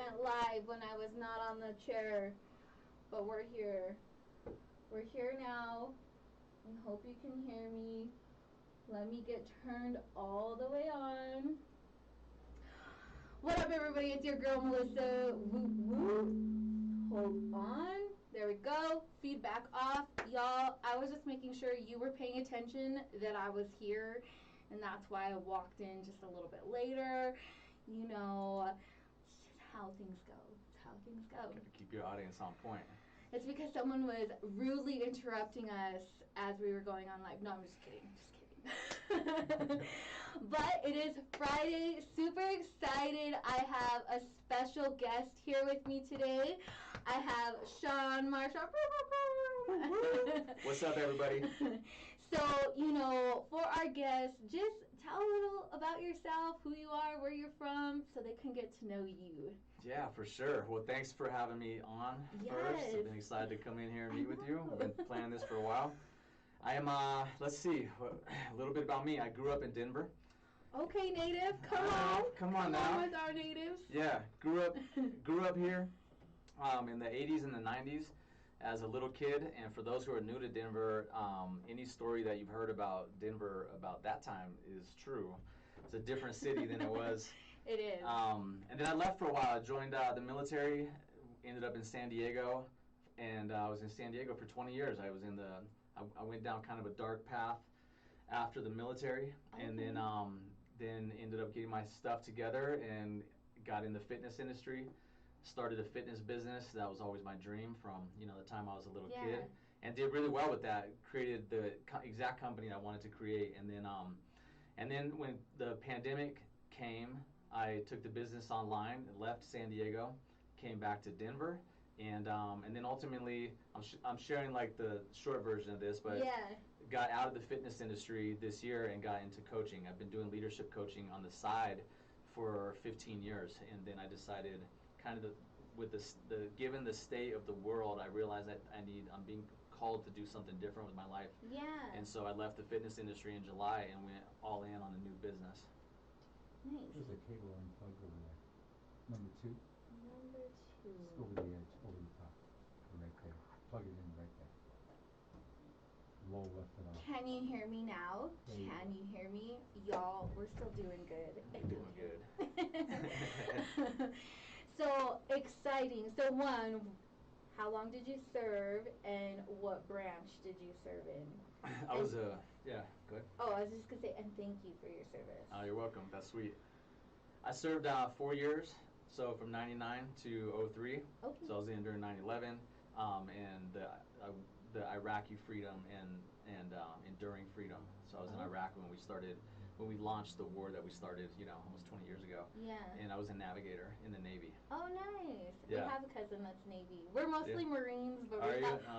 went live when I was not on the chair. But we're here. We're here now. I hope you can hear me. Let me get turned all the way on. What up, everybody? It's your girl, Melissa. Woo woo. Hold on. There we go. Feedback off. Y'all, I was just making sure you were paying attention that I was here. And that's why I walked in just a little bit later. You know, it's just how things go. It's how things go. Gotta keep your audience on point. It's because someone was rudely interrupting us as we were going on live. No, I'm just kidding. Just kidding. But it is Friday. Super excited. I have a special guest here with me today. I have Sean Marshall. What's up, everybody? So, you know, for our guests, just tell a little about yourself, who you are, where you're from, so they can get to know you. Yeah, for sure. Well, thanks for having me on first. I've been excited to come in here and meet with you. I've been planning this for a while. I am, let's see, a little bit about me. I grew up in Denver. Okay, native, come on. Come on now. Come on with our natives. Yeah, grew up here in the 80s and the 90s. As a little kid, and for those who are new to Denver, any story that you've heard about Denver about that time is true. It's a different city than it was. It is. And then I left for a while. I joined the military, ended up in San Diego, and I was in San Diego for 20 years. I went down kind of a dark path after the military, and then ended up getting my stuff together and got in the fitness industry. Started a fitness business. That was always my dream from, you know, the time I was a little kid, and did really well with that. Created the exact company I wanted to create, and then when the pandemic came, I took the business online and left San Diego, came back to Denver, and then ultimately I'm sharing like the short version of this, but got out of the fitness industry this year and got into coaching. I've been doing leadership coaching on the side for 15 years, and then I decided, kind of given the state of the world, I realized that I'm being called to do something different with my life. Yeah. And so I left the fitness industry in July and went all in on a new business. Nice. There's a cable unplugged over there. Number 2. Number 2. Just over the edge, over the top. Right there. Plug it in right there. Low left it on. Can you hear me now? Can you hear me? Y'all, we're still doing good. We're doing good. So exciting. So how long did you serve, and what branch did you serve in? I was yeah, good. Oh, I was just gonna say, and thank you for your service. Oh, you're welcome. That's sweet. I served 4 years, so from '99 to '03. Okay. So I was in during 9/11, and the Iraqi freedom and enduring freedom. So I was in Iraq when we launched the war that we started, you know, almost 20 years ago. Yeah. And I was a navigator in the Navy. Oh, nice. Yeah. We have a cousin that's Navy. We're mostly Marines, but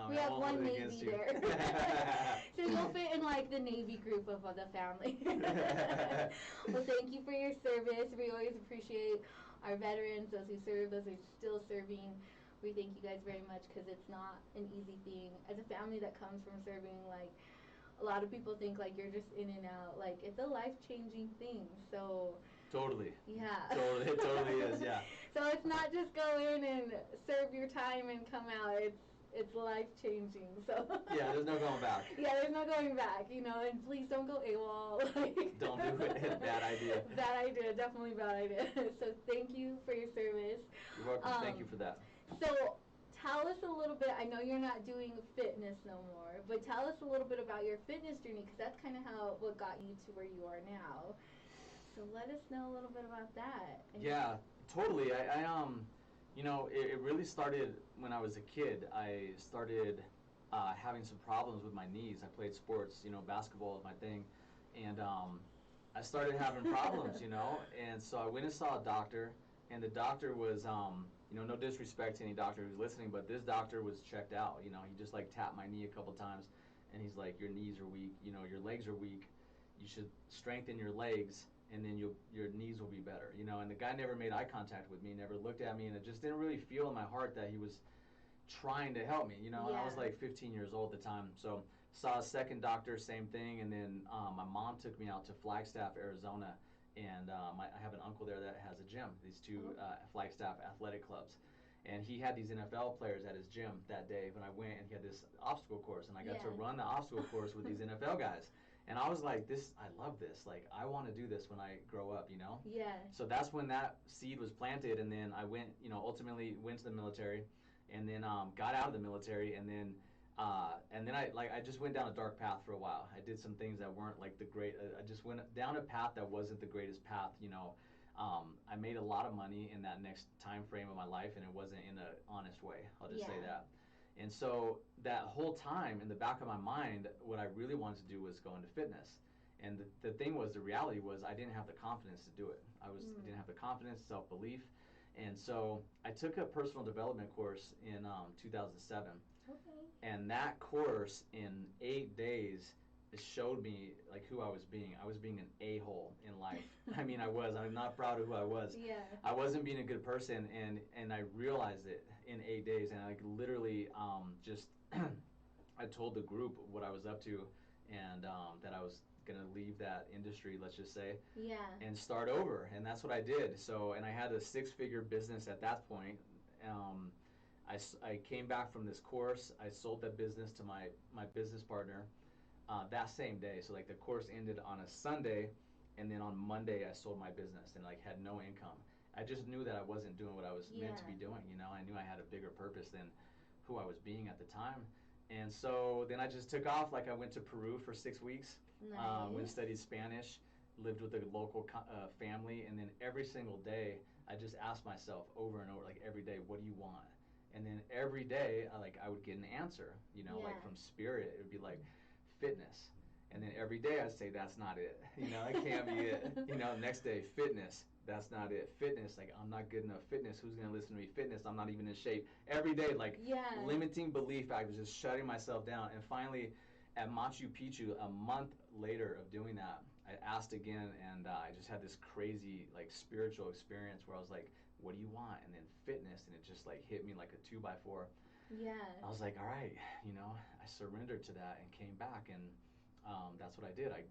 we have one Navy there. So you'll fit in like the Navy group of the family. Well, thank you for your service. We always appreciate our veterans, those who serve, those who are still serving. We thank you guys very much, because it's not an easy thing. As a family that comes from serving, like, a lot of people think like you're just in and out. Like, it's a life-changing thing. So totally. Yeah. Totally, it totally is. Yeah. So it's not just go in and serve your time and come out. It's life-changing. So yeah, there's no going back. Yeah, there's no going back. You know, and please don't go AWOL. Like, don't do it. Bad idea. Bad idea. Definitely bad idea. So thank you for your service. You're welcome. Thank you for that. So tell us a little bit. I know you're not doing fitness no more, but tell us a little bit about your fitness journey, because that's kind of what got you to where you are now. So let us know a little bit about that. Yeah, totally. I you know, it really started when I was a kid. I started having some problems with my knees. I played sports, you know, basketball is my thing, and I started having problems, you know, and so I went and saw a doctor, and the doctor was you know, no disrespect to any doctor who's listening, but this doctor was checked out. You know, he just like tapped my knee a couple times, and he's like, your knees are weak, you know, your legs are weak, you should strengthen your legs, and then your knees will be better, you know. And the guy never made eye contact with me, never looked at me, and it just didn't really feel in my heart that he was trying to help me, you know. Yeah. I was like 15 years old at the time, so saw a second doctor, same thing, and then my mom took me out to Flagstaff, Arizona, and I have an uncle there that has a gym. These two Oh. Flagstaff athletic clubs, and he had these NFL players at his gym that day when I went, and he had this obstacle course, and I got to Yeah. run the obstacle course with these NFL guys. And I was like, I love this. Like, I want to do this when I grow up, you know? Yeah. So that's when that seed was planted, and then I went, ultimately went to the military, and then got out of the military, and then I just went down a dark path for a while. I did some things that weren't like the great. I just went down a path that wasn't the greatest path, I made a lot of money in that next time frame of my life, and it wasn't in an honest way. I'll just say Yeah. that. And so that whole time in the back of my mind, what I really wanted to do was go into fitness. And the thing was, the reality was, I didn't have the confidence to do it. I didn't have the confidence, self-belief. And so I took a personal development course in 2007. Okay. And that course, in 8 days, it showed me like who I was being. I was being an a-hole in life. I mean, I'm not proud of who I was. Yeah. I wasn't being a good person, and I realized it in 8 days. And I literally just I told the group what I was up to, and that I was gonna leave that industry, let's just say, Yeah. and start over. And that's what I did. So, and I had a 6-figure business at that point. I came back from this course. I sold that business to my business partner that same day. So like the course ended on a Sunday, and then on Monday I sold my business and like had no income. I just knew that I wasn't doing what I was meant to be doing. I knew I had a bigger purpose than who I was being at the time. And so then I just took off. Like I went to Peru for 6 weeks. Nice. Went and studied Spanish, lived with a local family, and then every single day I just asked myself over and over, like every day, what do you want? And then every day I would get an answer, like from spirit. It would be like fitness. And then every day I'd say, that's not it. It can't be it. Next day, fitness. That's not it. Fitness, like I'm not good enough. Fitness, who's gonna listen to me? Fitness, I'm not even in shape. Every day, like limiting belief, I was just shutting myself down. And finally, at Machu Picchu, a month later of doing that, I asked again, and I just had this crazy like spiritual experience where I was like, what do you want? And then fitness, and it just like hit me like a 2x4. Yeah. I was like, all right, I surrendered to that and came back, and that's what I did. I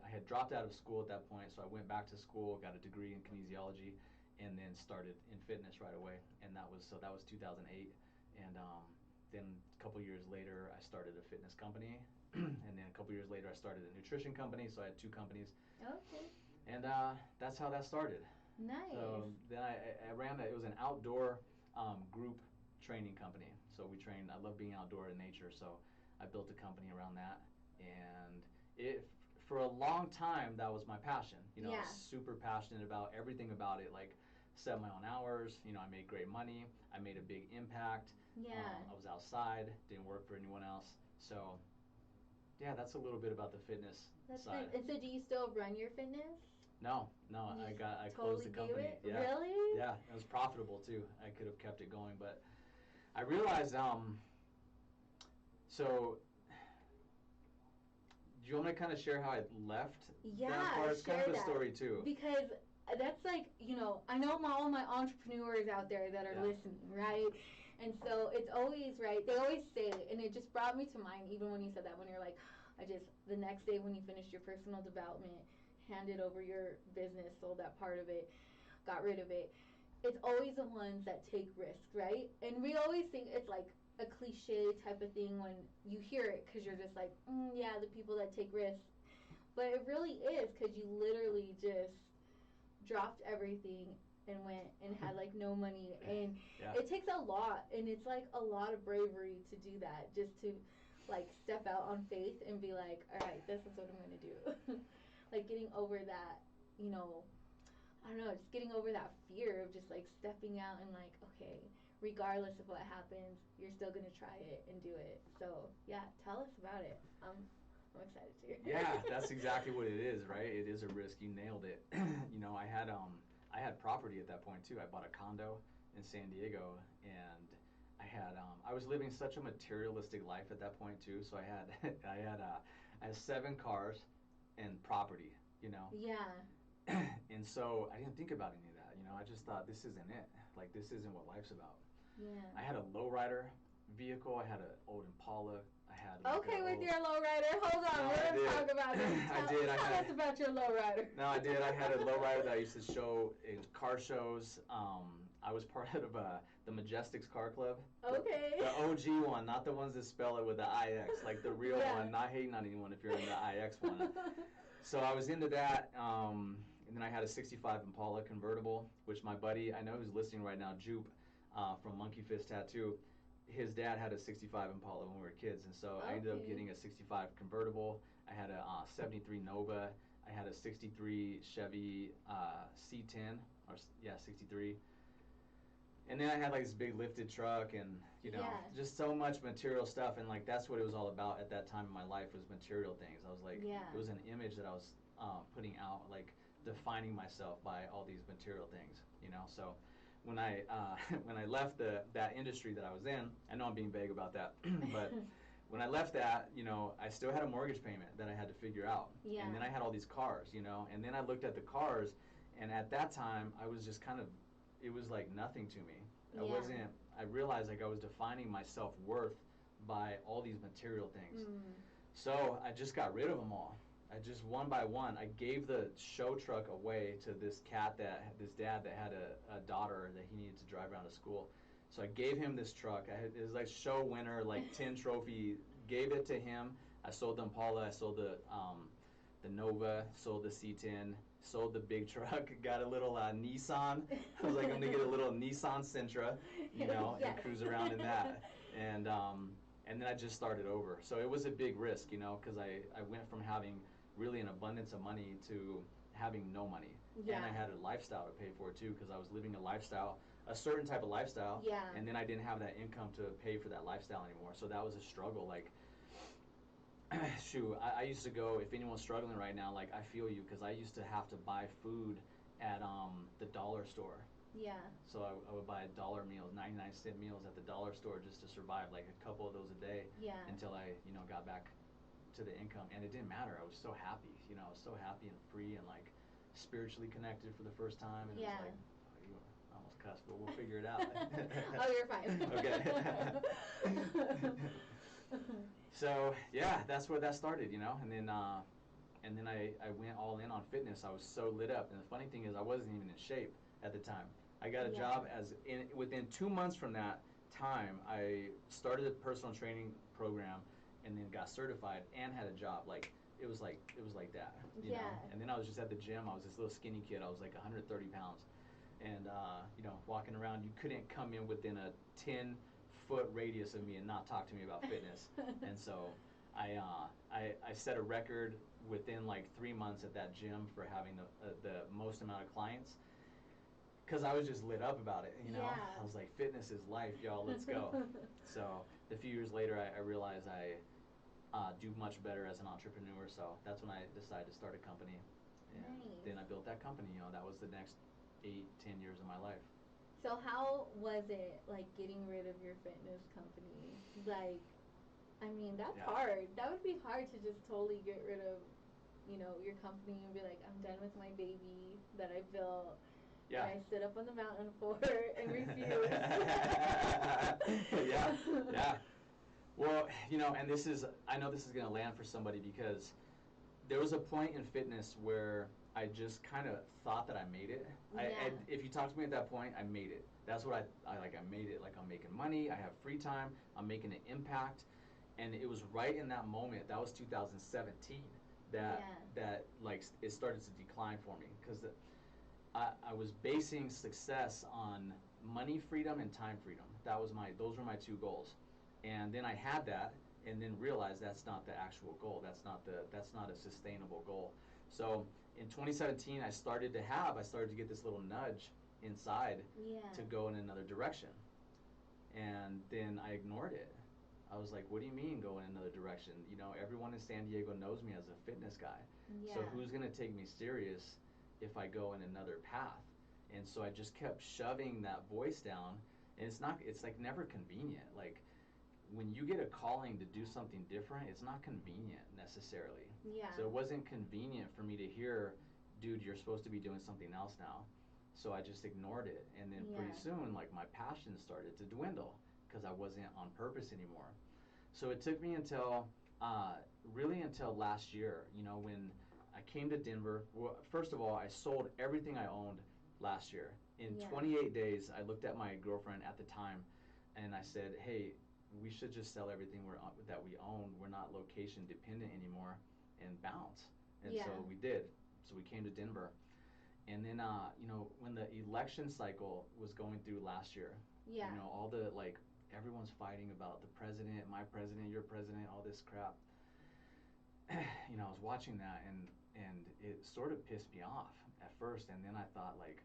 had dropped out of school at that point, so I went back to school, got a degree in kinesiology, and then started in fitness right away. And that was 2008, and then a couple years later, I started a fitness company, and then a couple years later, I started a nutrition company. So I had 2 companies. Okay. And that's how that started. Nice. So then I ran it was an outdoor group training company. So we trained. I love being outdoor in nature, so I built a company around that. And for a long time, that was my passion. I was super passionate about everything about it. Like, set my own hours. I made great money. I made a big impact. Yeah. I was outside. Didn't work for anyone else. So yeah, that's a little bit about the fitness side. And so do you still run your fitness? No, I closed the company. Yeah. Really? Yeah, it was profitable too. I could have kept it going, but I realized so do you want me to kind of share how I left that part? It's kind of a story too. Because that's like, I know all my entrepreneurs out there that are listening, right? And so it's always, right, they always say, and it just brought me to mind, even when you said that, when you're like, the next day when you finished your personal development, handed over your business, sold that part of it, got rid of it. It's always the ones that take risks, right? And we always think it's like a cliche type of thing when you hear it, because you're just like, yeah, the people that take risks. But it really is, because you literally just dropped everything and went and had like no money, and it takes a lot, and it's like a lot of bravery to do that, just to like step out on faith and be like, all right, this is what I'm gonna do. Like getting over that, I don't know, just getting over that fear of just like stepping out and like, okay, regardless of what happens, you're still gonna try it and do it. So yeah, tell us about it. I'm excited to hear. Yeah, that's exactly what it is, right? It is a risk. You nailed it. I had property at that point too. I bought a condo in San Diego, and I was living such a materialistic life at that point too. So I had 7 cars and property, Yeah. And so I didn't think about any of that. I just thought, this isn't it. Like, this isn't what life's about. Yeah. I had a lowrider vehicle. I had an old Impala. I had like Okay, a with old- your lowrider. Hold on, No, we're I gonna did. talk about this. I Tell, did, I tell had- us about your lowrider. No, I did. I had a lowrider that I used to show in car shows. I was part of the Majestics Car Club. Okay. The OG one, not the ones that spell it with the IX, like the real Yeah. one. Not hating on anyone if you're in the IX one. So I was into that, and then I had a '65 Impala convertible, which my buddy, I know who's listening right now, Jupe, from Monkey Fist Tattoo, his dad had a '65 Impala when we were kids, and so I ended up Okay. getting a '65 convertible. I had a '73 Nova. I had a '63 Chevy C10, or yeah, '63. And then I had like this big lifted truck, and you know, Yeah. just so much material stuff, and like that's what it was all about at that time in my life, was material things. I was like, Yeah. it was an image that I was putting out, like defining myself by all these material things, you know. So when I when I left that industry that I was in, I know I'm being vague about that, but when I left that, you know, I still had a mortgage payment that I had to figure out, Yeah. and then I had all these cars, you know, and then I looked at the cars, and at that time I was just kind of, it was like nothing to me. Yeah. I realized like I was defining my self-worth by all these material things. Mm. So I just got rid of them all. I just one by one, I gave the show truck away to this dad that had a daughter that he needed to drive around to school. So I gave him this truck. It was like show winner, like 10 trophy. Gave it to him. I sold the Impala. I sold the Nova. Sold the C10. Sold the big truck. Got a little Nissan. I was like, I'm gonna get a little Nissan Sentra, you know, Yes. and cruise around in that. And then I just started over. So it was a big risk, you know, because I went from having really an abundance of money to having no money. Yeah. And I had a lifestyle to pay for too, because I was living a certain type of lifestyle. Yeah. And then I didn't have that income to pay for that lifestyle anymore. So that was a struggle. Like, shoot, I used to go, if anyone's struggling right now, like, I feel you, because I used to have to buy food at the dollar store. Yeah. So I would buy dollar meals, 99-cent meals at the dollar store just to survive, like a couple of those a day. Yeah. Until I, you know, got back to the income. And it didn't matter. I was so happy, you know, I was so happy and free and like spiritually connected for the first time. And Yeah. it was like, oh, you almost cussed, but we'll figure it out. Oh, you're fine. Okay. So yeah, that's where that started, you know. And then I went all in on fitness. I was so lit up. And the funny thing is, I wasn't even in shape at the time. I got a Yeah. job within 2 months from that time, I started a personal training program, and then got certified and had a job. Like it was like that, you Yeah. know. And then I was just at the gym. I was this little skinny kid. I was like 130 pounds, and you know, walking around, you couldn't come in within a 10-foot radius of me and not talk to me about fitness. And so I set a record within like 3 months at that gym for having the most amount of clients, because I was just lit up about it, you know. Yeah. I was like, fitness is life, y'all, let's go. So a few years later, I realized I do much better as an entrepreneur, so that's when I decided to start a company. And Nice. then I built that company, you know. That was the next 8-10 years of my life. So how was it, like, getting rid of your fitness company? Like, I mean, that's Yeah. hard. That would be hard to just totally get rid of, you know, your company and be like, I'm done with my baby that I built. Yeah. And I sit up on the mountain for and refuse. Yeah. Well, you know, and I know this is going to land for somebody, because there was a point in fitness where I just kind of thought that I made it. Yeah. If you talk to me at that point, I made it. That's what I like. I made it. Like, I'm making money. I have free time. I'm making an impact. And it was right in that moment. That was 2017. That like it started to decline for me, because I was basing success on money freedom and time freedom. Those were my two goals. And then I had that, and then realized that's not the actual goal. That's not a sustainable goal. So in 2017, I started to get this little nudge inside Yeah. to go in another direction. And then I ignored it. I was like, what do you mean go in another direction? You know, everyone in San Diego knows me as a fitness guy. Yeah. So who's going to take me serious if I go in another path? And so I just kept shoving that voice down. And it's like never convenient. Like, when you get a calling to do something different, it's not convenient necessarily. Yeah. So it wasn't convenient for me to hear, dude, you're supposed to be doing something else now. So I just ignored it. And then Yeah. pretty soon, like, my passion started to dwindle, because I wasn't on purpose anymore. So it took me until really until last year, you know, when I came to Denver. Well, first of all, I sold everything I owned last year. In Yeah. 28 days, I looked at my girlfriend at the time, and I said, "Hey, we should just sell everything that we own. We're not location dependent anymore, and bounce." And Yeah. so we did. So we came to Denver, and then you know, when the election cycle was going through last year, Yeah. you know, all the like everyone's fighting about the president, my president, your president, all this crap. You know, I was watching that, and it sort of pissed me off at first, and then I thought, like,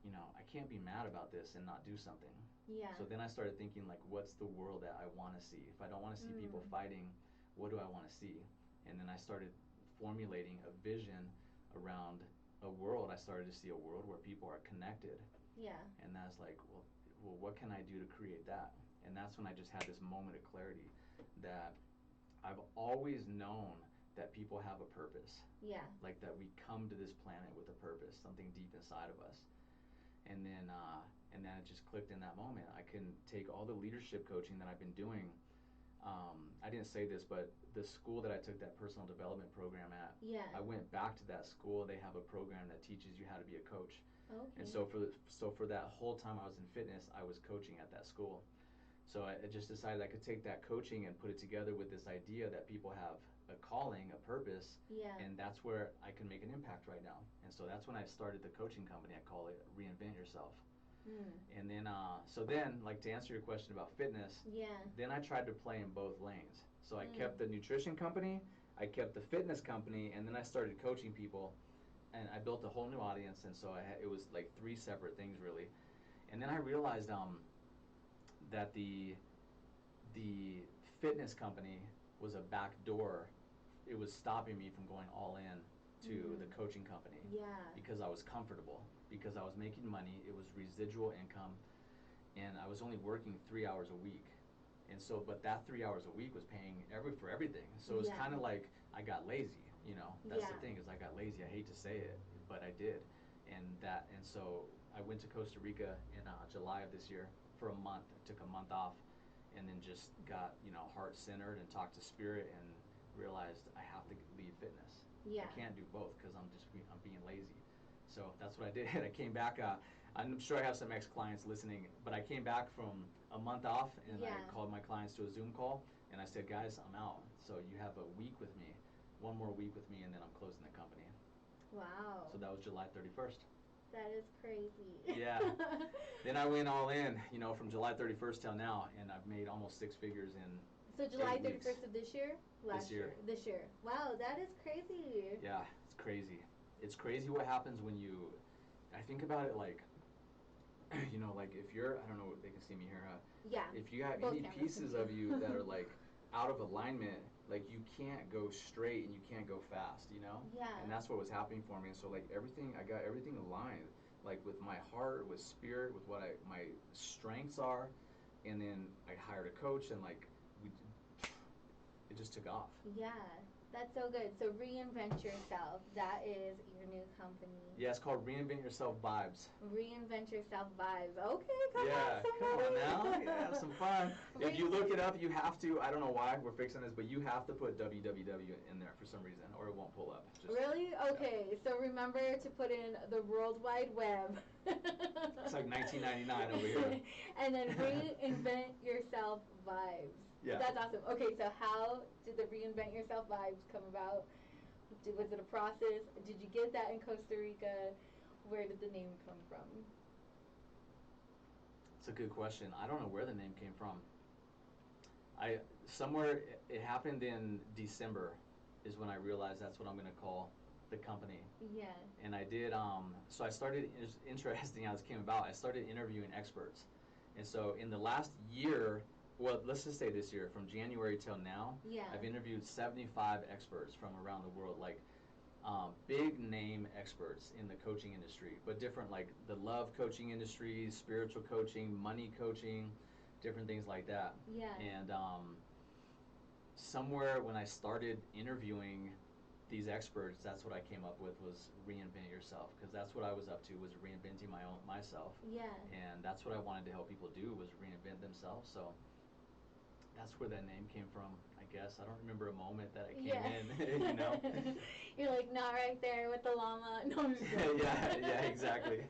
you know, I can't be mad about this and not do something. Yeah. So then I started thinking, like, what's the world that I want to see? If I don't want to see people fighting, what do I want to see? And then I started formulating a vision around a world. I started to see a world where people are connected. Yeah. And that's like, well, what can I do to create that? And that's when I just had this moment of clarity that I've always known that people have a purpose. Yeah. Like that we come to this planet with a purpose, something deep inside of us. And then it just clicked in that moment. I can take all the leadership coaching that I've been doing. I didn't say this, but the school that I took that personal development program at, Yeah. I went back to that school. They have a program that teaches you how to be a coach. Okay. And so for that whole time I was in fitness, I was coaching at that school. So I just decided I could take that coaching and put it together with this idea that people have a calling, a purpose, Yeah. and that's where I can make an impact right now. And so that's when I started the coaching company. I call it Reinvent Yourself. And then, like to answer your question about fitness, Yeah. then I tried to play in both lanes. So I kept the nutrition company, I kept the fitness company, and then I started coaching people, and I built a whole new audience. And so it was like 3 separate things really. And then I realized that the fitness company was a back door. It was stopping me from going all in to the coaching company. Yeah. Because I was comfortable, because I was making money. It was residual income, and I was only working 3 hours a week. And so, but that 3 hours a week was paying for everything. So it was kind of like I got lazy, you know. That's the thing, is I got lazy. I hate to say it, but I did. And so I went to Costa Rica in July of this year for a month. I took a month off, and then just got, you know, heart centered and talked to spirit, and realized I have to leave fitness. Yeah. I can't do both because I'm being lazy. So that's what I did. I came back. I'm sure I have some ex-clients listening, but I came back from a month off, and I called my clients to a Zoom call, and I said, guys, I'm out. So you have a week with me, one more week with me, and then I'm closing the company. Wow. So that was July 31st. That is crazy. Yeah. Then I went all in, you know, from July 31st till now, and I've made almost 6 figures in So July 8 weeks. 31st of this year? This year. This year. Wow, that is crazy. Yeah, it's crazy. It's crazy what happens when I think about it like, you know, like if you're, I don't know, they can see me here, Yeah. if you have Both any cameras. pieces of you that are like out of alignment, like you can't go straight and you can't go fast, you know? Yeah. And that's what was happening for me. And so like I got everything aligned, like with my heart, with spirit, with what my strengths are. And then I hired a coach, and like it just took off. Yeah. That's so good. So Reinvent Yourself, that is your new company. Yeah, it's called Reinvent Yourself Vibes. Reinvent Yourself Vibes. Okay, come Yeah, on, come somebody. on now. Yeah, have some fun. If you look it up, you have to, I don't know why we're fixing this, but you have to put www in there for some reason, or it won't pull up. Really? Okay, so remember to put in the World Wide Web. It's like 1999 over here. And then Reinvent Yourself Vibes. Yeah. That's awesome. Okay, so how did the Reinvent Yourself Vibes come about? Was it a process? Did you get that in Costa Rica? Where did the name come from? It's a good question. I don't know where the name came from. It happened in December is when I realized that's what I'm going to call the company. Yeah. And I did, so I started, it's interesting how this came about. I started interviewing experts. And so in the last year, well, let's just say this year, from January till now, Yeah. I've interviewed 75 experts from around the world, like big name experts in the coaching industry, but different, like the love coaching industry, spiritual coaching, money coaching, different things like that. Yeah. And somewhere when I started interviewing these experts, that's what I came up with, was Reinvent Yourself, because that's what I was up to, was reinventing myself. Yeah. And that's what I wanted to help people do, was reinvent themselves. So that's where that name came from, I guess. I don't remember a moment that I came Yeah. in, you know? You're like, not right there with the llama. No, I'm just kidding. Yeah, exactly.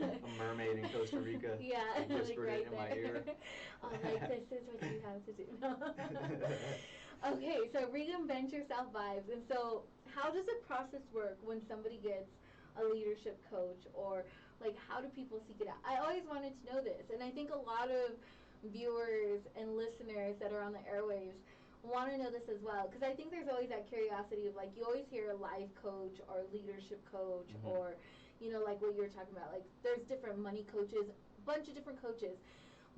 A mermaid in Costa Rica. Yeah, Whispered like right it in my ear. I'm like, this is what you have to do. No. Okay, so reinvent yourself vibes. And so, how does the process work when somebody gets a leadership coach, or like how do people seek it out? I always wanted to know this, and I think a lot of viewers and listeners that are on the airwaves want to know this as well, because I think there's always that curiosity of like, you always hear a life coach or leadership coach, Mhm. or like what you were talking about, like there's different money coaches, bunch of different coaches,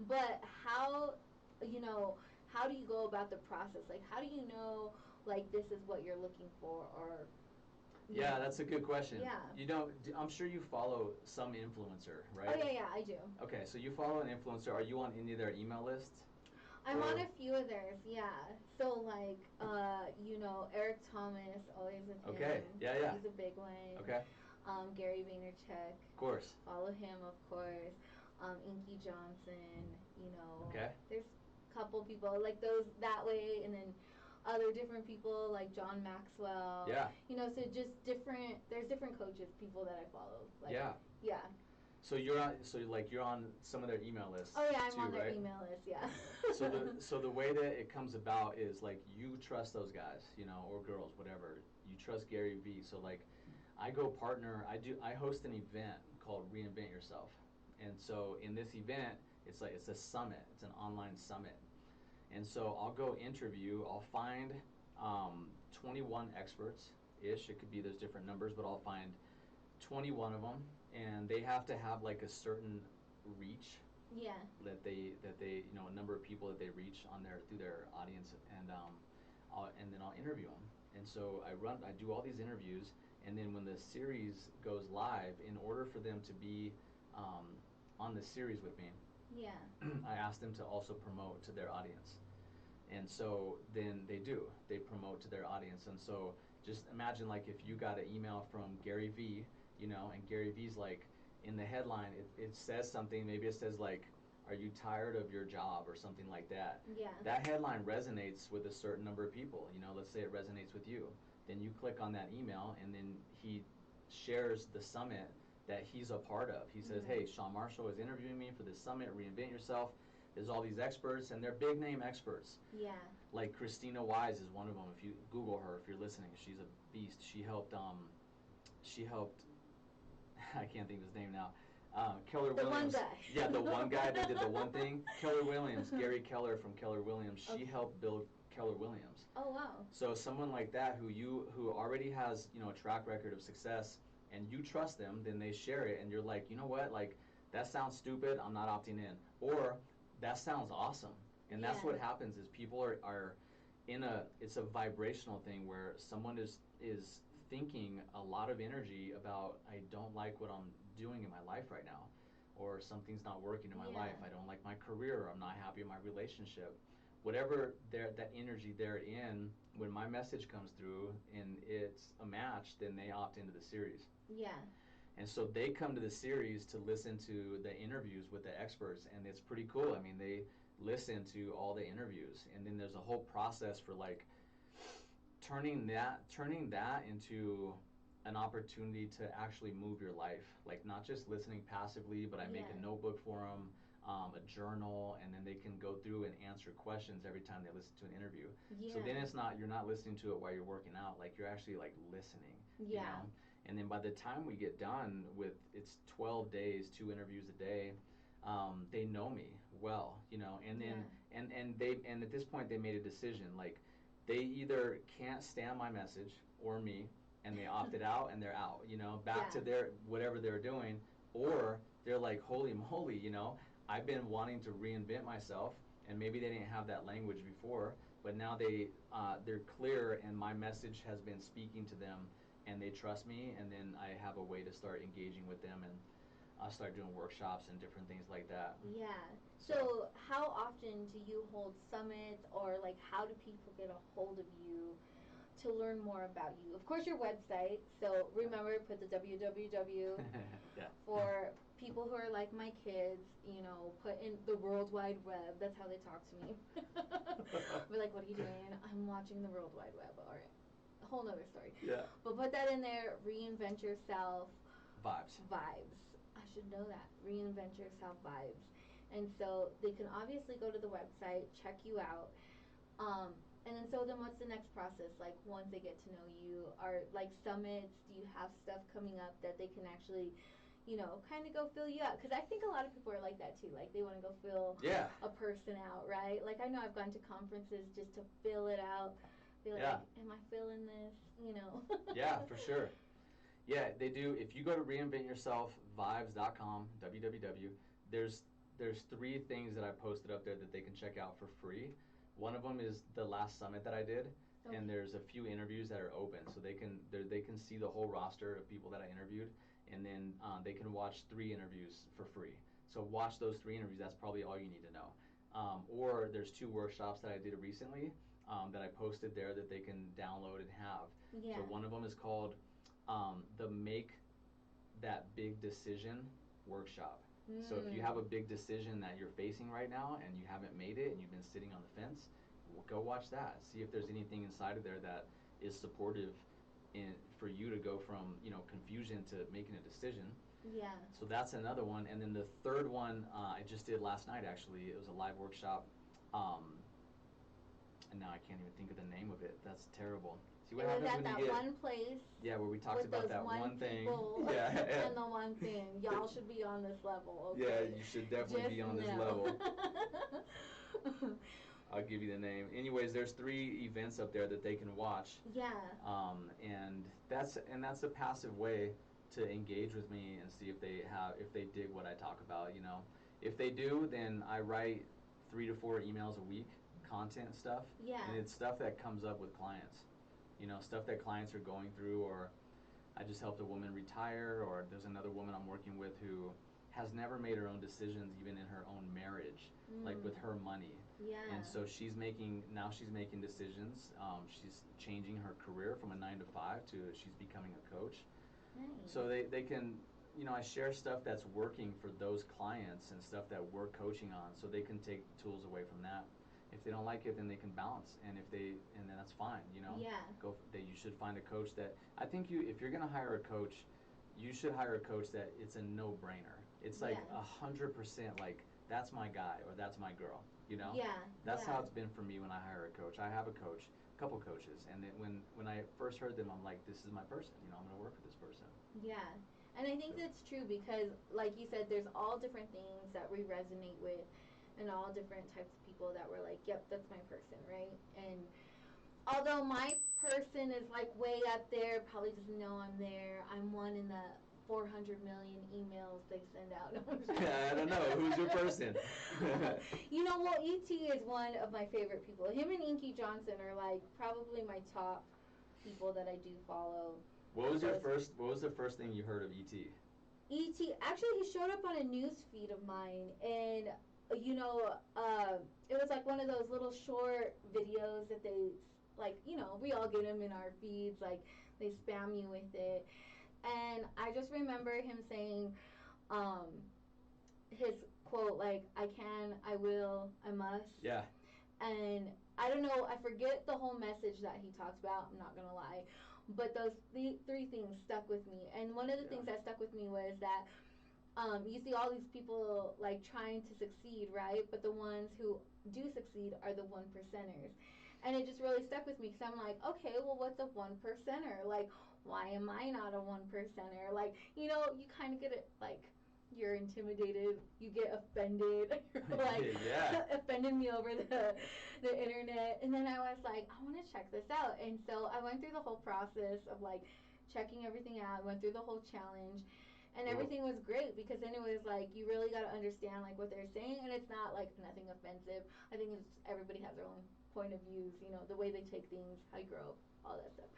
but how do you go about the process? Like, how do you know, like, this is what you're looking for, or Yeah, that's a good question. Yeah. I'm sure you follow some influencer, right? Oh yeah, I do. Okay, so you follow an influencer. Are you on any of their email lists? I'm on a few of theirs, yeah. So like, Eric Thomas, always with him. Okay, yeah. He's a big one. Okay. Gary Vaynerchuk. Of course. Follow him, of course. Inky Johnson. Okay. There's a couple people like those that way, and then other different people like John Maxwell. Yeah. So just different. There's different coaches, people that I follow. Like, Yeah. Yeah. So you're on some of their email lists. Oh yeah, I'm too, on their right? email list. Yeah. So the way that it comes about is like, you trust those guys, or girls, whatever. You trust Gary Vee. So like, I go partner. I host an event called Reinvent Yourself, and so in this event, it's a summit. It's an online summit, and so I'll go interview. I'll find 21 experts ish. It could be, there's different numbers, but I'll find 21 of them, and they have to have like a certain reach. Yeah. That they a number of people that they reach through their audience, and then I'll interview them. And so I do all these interviews, and then when the series goes live, in order for them to be on the series with me, Yeah. I ask them to also promote to their audience. And so then they promote to their audience. And so just imagine, like, if you got an email from Gary Vee, and Gary Vee's like, in the headline, it says something, maybe it says like, are you tired of your job, or something like that. Yeah. That headline resonates with a certain number of people. Let's say it resonates with you. Then you click on that email, and then he shares the summit that he's a part of. He says, hey, Sean Marshall is interviewing me for this summit, Reinvent Yourself. There's all these experts, and they're big name experts. Yeah. Like Christina Wise is one of them. If you Google her, if you're listening, she's a beast. She helped I can't think of his name now. Keller Williams. The one guy. Yeah, the one guy that did the one thing. Keller Williams, Gary Keller from Keller Williams. She helped build Keller Williams. Oh wow. So someone like that who already has a track record of success, and you trust them, then they share it, and you're like, you know what, like, that sounds stupid, I'm not opting in, or that sounds awesome. And that's what happens, is people are it's a vibrational thing where someone is thinking a lot of energy about, I don't like what I'm doing in my life right now, or something's not working in my life, I don't like my career, I'm not happy in my relationship. Whatever that energy they're in, when my message comes through and it's a match, then they opt into the series. Yeah. And so they come to the series to listen to the interviews with the experts, and it's pretty cool. I mean, they listen to all the interviews, and then there's a whole process for like turning that into an opportunity to actually move your life. Like, not just listening passively, but I make a notebook for them, a journal, and then they can go through and answer questions every time they listen to an interview. So then you're not listening to it while you're working out, like, you're actually like listening. Yeah. And then by the time we get done with, it's 12 days, 2 interviews a day, they know me well, and then and at this point they made a decision, like, they either can't stand my message or me, and they opted out, and they're out, back to their whatever they're doing, or they're like, holy moly, I've been wanting to reinvent myself, and maybe they didn't have that language before, but now they're clear, and my message has been speaking to them, and they trust me, and then I have a way to start engaging with them, and I'll start doing workshops and different things like that. Yeah. So how often do you hold summits, or like, how do people get a hold of you to learn more about you. Of course, your website. So remember, put the www Yeah. for people who are like my kids. You know, put in the World Wide Web. That's how they talk to me. We're like, what are you doing? I'm watching the World Wide Web. All right, a whole nother story. Yeah. But put that in there. Reinvent yourself. Vibes. Vibes. I should know that. Reinvent yourself vibes. And so they can obviously go to the website, check you out. And then what's the next process? Like once they get to know you, are like summits, do you have stuff coming up that they can actually, you know, kind of go fill you out? Because I think a lot of people are like that too. Like they want to go fill Yeah. a person out, right? Like I know I've gone to conferences just to fill it out. Be like, Yeah. am I filling this? You know? Yeah, for sure. Yeah, they do. If you go to reinventyourselfvibes.com, www, there's 3 things that I posted up there that they can check out for free. One of them is the last summit that I did, Okay. and there's a few interviews that are open, so they can see the whole roster of people that I interviewed, and then they can watch 3 interviews for free. So watch those 3 interviews. That's probably all you need to know. Or there's 2 workshops that I did recently that I posted there that they can download and have. Yeah. So one of them is called the Make That Big Decision workshop. So if you have a big decision that you're facing right now and you haven't made it and you've been sitting on the fence, go watch that. See if there's anything inside of there that is supportive for you to go from, you know, confusion to making a decision. Yeah. So that's another one. And then the third one I just did last night, actually. It was a live workshop. And now I can't even think of the name of it. That's terrible. See what happens when you get... It was at that one place. Yeah, where we talked about that one thing. Yeah. And the one thing. Y'all should be on this level, okay? Yeah, you should definitely be on this level. I'll give you the name. Anyways, there's 3 events up there that they can watch. Yeah. And that's a passive way to engage with me and see if they dig what I talk about, you know. If they do, then I write 3 to 4 emails a week, content stuff. Yeah. And it's stuff that comes up with clients. You know, stuff that clients are going through, or I just helped a woman retire, or there's another woman I'm working with who has never made her own decisions even in her own marriage, like with her money. Yeah. And so she's making decisions. She's changing her career from a 9 to 5 to she's becoming a coach. Nice. So they can, you know, I share stuff that's working for those clients and stuff that we're coaching on, so they can take tools away from that. If they don't like it, then they can bounce, and then that's fine, you know. Yeah. You should find a coach that, I think if you're gonna hire a coach, you should hire a coach that it's a no-brainer. It's like 100% like, that's my guy or that's my girl, you know. Yeah. That's how it's been for me when I hire a coach. I have a coach, a couple coaches, and then when I first heard them, I'm like, this is my person, you know. I'm gonna work with this person. Yeah. And I think that's true because, like you said, there's all different things that we resonate with, and all different types of people that were like, yep, that's my person, right? And although my person is like way up there, probably doesn't know I'm there. I'm one in the 400 million emails they send out. I don't know. Who's your person? You know, well, E.T. is one of my favorite people. Him and Inky Johnson are like probably my top people that I do follow. What was the first thing you heard of E.T.? E.T. actually, he showed up on a news feed of mine, and you know, it was like one of those little short videos that they, like, you know, we all get them in our feeds, like they spam you with it. And I just remember him saying his quote, like, I can, I will, I must. Yeah. And I don't know, I forget the whole message that he talks about, I'm not gonna lie, but those 3 things stuck with me. And one of the things that stuck with me was that you see all these people like trying to succeed, right? But the ones who do succeed are the 1%ers. And it just really stuck with me because I'm like, okay, well, what's a 1%er? Like, why am I not a 1%er? Like, you know, you kind of get it, like, you're intimidated, you get offended, like, offended me over the internet. And then I was like, I want to check this out. And so I went through the whole process of like checking everything out, went through the whole challenge. And everything was great because then it was like you really got to understand like what they're saying, and it's not like nothing offensive. I think it's everybody has their own point of views, you know, the way they take things, how you grow up, all that stuff.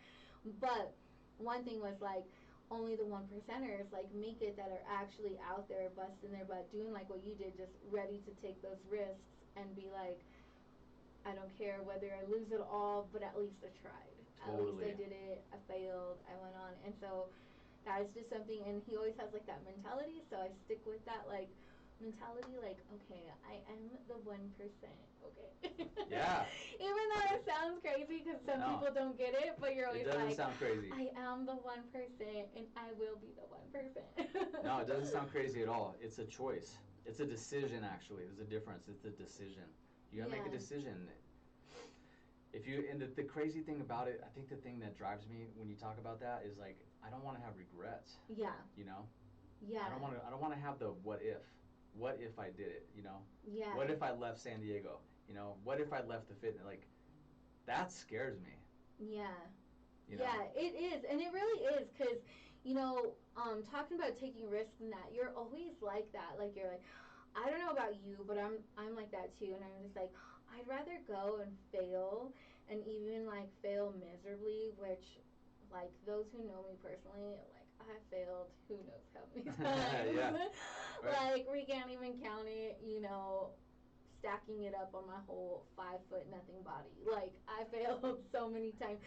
But one thing was like only the 1%ers like make it that are actually out there busting their butt, doing like what you did, just ready to take those risks and be like, I don't care whether I lose it all, but at least I tried. At least I failed, I went on. And so that is just something, and he always has like that mentality, so I stick with that like mentality, like, okay, I am the 1%, okay? Yeah. Even though it sounds crazy because some No. people don't get it, but you're always It doesn't like, sound crazy. I am the 1% and I will be the 1%. No, it doesn't sound crazy at all. It's a choice. It's a decision, actually. There's a difference. It's a decision. You gotta make a Yeah. decision. If you, and the crazy thing about it, I think the thing that drives me when you talk about that is like, I don't want to have regrets. Yeah. You know? Yeah. I don't want to have the what if. What if I did it, you know? Yeah. What if I left San Diego? You know, what if I left the fitness? Like, that scares me. Yeah. You know? Yeah, it is, and it really is, because, you know, talking about taking risks and that, you're always like that. Like, you're like, I don't know about you, but I'm like that too, and I'm just like, I'd rather go and fail, and even like fail miserably, which, like, those who know me personally, like, I failed who knows how many times. Yeah. Right. Like, we can't even count it, you know, stacking it up on my whole 5 foot nothing body. Like, I failed so many times,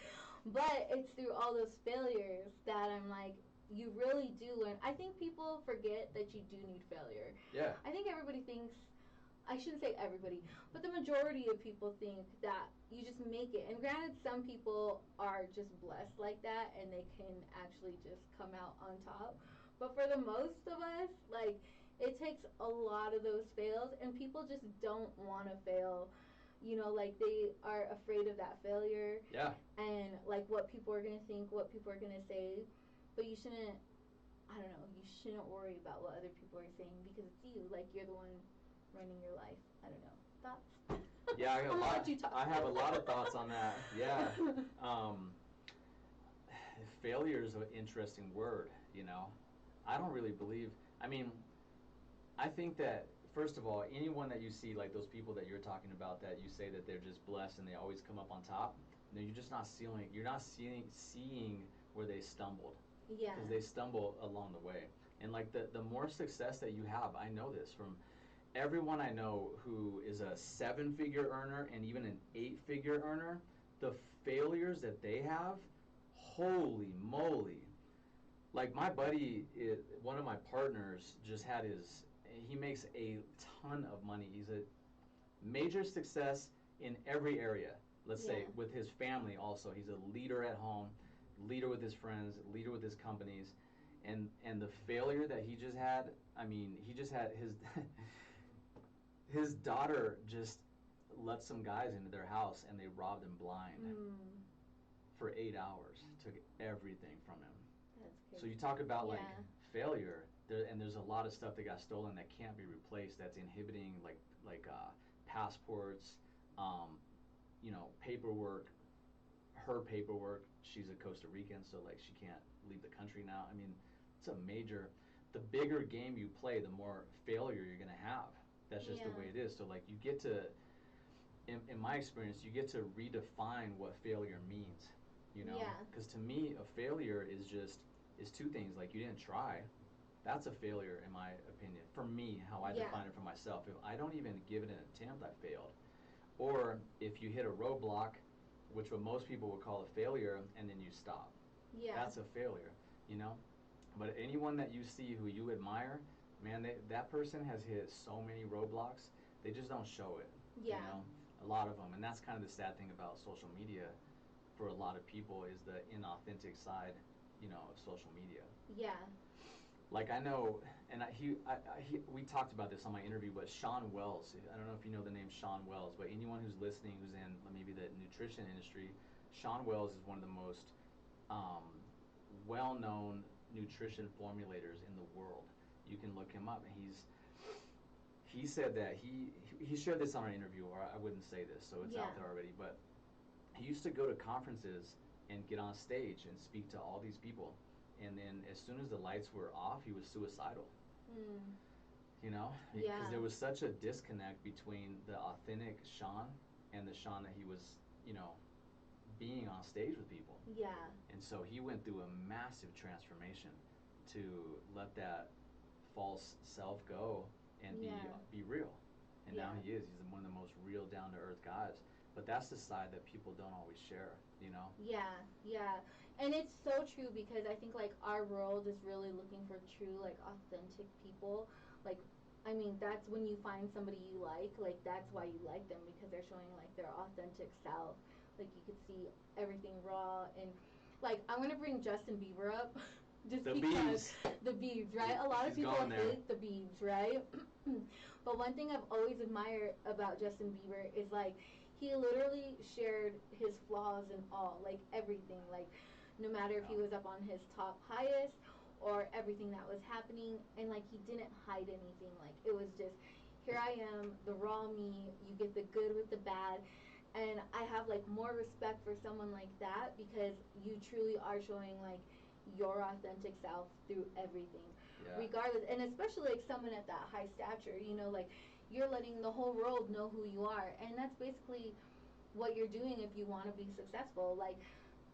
but it's through all those failures that I'm like, you really do learn. I think people forget that you do need failure. Yeah. I think everybody thinks, I shouldn't say everybody, but the majority of people think that you just make it. And granted, some people are just blessed like that and they can actually just come out on top. But for the most of us, like, it takes a lot of those fails, and people just don't want to fail. You know, like, they are afraid of that failure. Yeah. And like what people are gonna think, what people are gonna say. But you shouldn't, I don't know, you shouldn't worry about what other people are saying, because it's you. Like, you're the one running your life. I don't know. Thoughts? Yeah, I have a about lot of thoughts on that. Yeah. Failure is an interesting word, you know. I don't really believe, I mean, I think that, first of all, anyone that you see, like those people that you're talking about, that you say that they're just blessed and they always come up on top, no, you're just not seeing where they stumbled. Yeah. Because they stumble along the way. And like the more success that you have, I know this from everyone I know who is a 7-figure earner and even an 8-figure earner, the failures that they have, holy moly. Like, my buddy, one of my partners, just had he makes a ton of money. He's a major success in every area. Let's say with his family also. He's a leader at home, leader with his friends, leader with his companies. And the failure that he just had, I mean, he just had his daughter just let some guys into their house and they robbed him blind for 8 hours, took everything from him. That's crazy. So you talk about like failure, and there's a lot of stuff that got stolen that can't be replaced. That's inhibiting, like passports, you know, paperwork. Her paperwork. She's a Costa Rican, so like she can't leave the country now. I mean, it's a major. The bigger game you play, the more failure you're gonna have. That's just the way it is. So like you get to, in my experience, you get to redefine what failure means. You know, because to me, a failure is two things. Like, you didn't try. That's a failure, in my opinion. For me, how I define it for myself. If I don't even give it an attempt, I failed. Or if you hit a roadblock, which what most people would call a failure, and then you stop. That's a failure, you know? But anyone that you see who you admire, man, that person has hit so many roadblocks, they just don't show it. You know? A lot of them. And that's kind of the sad thing about social media for a lot of people, is the inauthentic side, you know, of social media. Yeah. Like, I know, and we talked about this on my interview, but Sean Wells, I don't know if you know the name Sean Wells, but anyone who's listening who's in maybe the nutrition industry, Sean Wells is one of the most well-known nutrition formulators in the world. You can look him up, and he said that he shared this on our interview, or I wouldn't say this, so it's out there already, but he used to go to conferences and get on stage and speak to all these people. And then as soon as the lights were off, he was suicidal. You know? Because there was such a disconnect between the authentic Sean and the Sean that he was, you know, being on stage with people. And so he went through a massive transformation to let that false self go and be real. And now he is. He's one of the most real, down-to-earth guys. But that's the side that people don't always share, you know? And it's so true because I think like our world is really looking for true like authentic people. Like I mean that's when you find somebody you like that's why you like them because they're showing like their authentic self. Like you could see everything raw and like I'm gonna bring Justin Bieber up just The because Biebs. the Biebs, right? A lot of She's people gone there. hate the Biebs, right? But one thing I've always admired about Justin Bieber is like he literally shared his flaws and all, like everything, like no matter if he was up on his top highest or everything that was happening and like he didn't hide anything. Like it was just here I am, the raw me, you get the good with the bad. And I have like more respect for someone like that because you truly are showing like your authentic self through everything. Yeah. Regardless, and especially like someone at that high stature, you know, like you're letting the whole world know who you are. And that's basically what you're doing if you want to be successful. Like,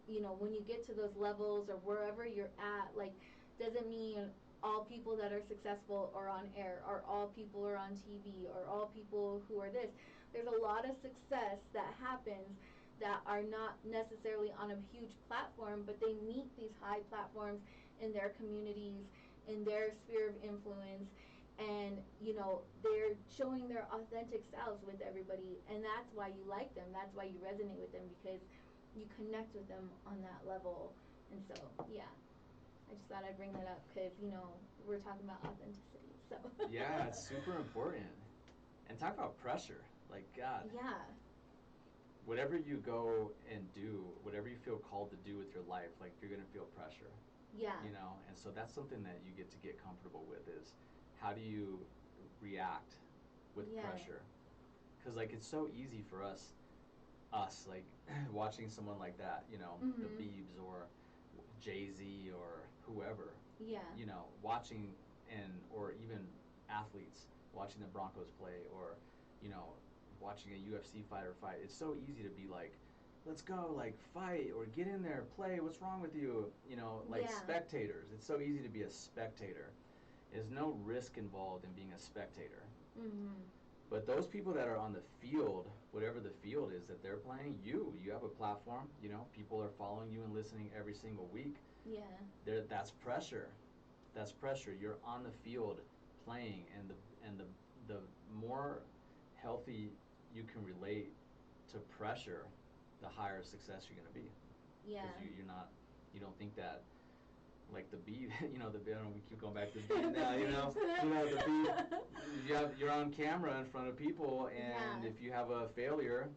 you know, when you get to those levels or wherever you're at, like, doesn't mean all people that are successful are on air, or all people are on TV, or all people who are this. There's a lot of success that happens that are not necessarily on a huge platform, but they meet these high platforms in their communities, in their sphere of influence, and you know they're showing their authentic selves with everybody, and that's why you like them. That's why you resonate with them because you connect with them on that level. And so, yeah, I just thought I'd bring that up because you know we're talking about authenticity. So Yeah, it's super important. And talk about pressure. Like God, yeah, whatever you go and do, whatever you feel called to do with your life, like you're gonna feel pressure. yeah, You know, and so that's something that you get to get comfortable with is how do you react with Yeah. pressure? Because like it's so easy for us like watching someone like that, you know, the Mhm. Biebs or Jay-Z or whoever, yeah, you know, watching and or even athletes watching the Broncos play or you know watching a UFC fighter fight. It's so easy to be like, let's go, like fight or get in there, play. What's wrong with you? You know, like Yeah. spectators. It's so easy to be a spectator. There's no risk involved in being a spectator. Mhm. But those people that are on the field, whatever the field is that they're playing, you have a platform. You know, people are following you and listening every single week. Yeah. That's pressure. That's pressure. You're on the field playing, and the more healthy you can relate to pressure, the higher success you're going to be. Yeah. Because you don't think that like the bee, you know, I don't know, we keep going back to the bee now, you know, the bee, you're on camera in front of people, and Yeah. if you have a failure,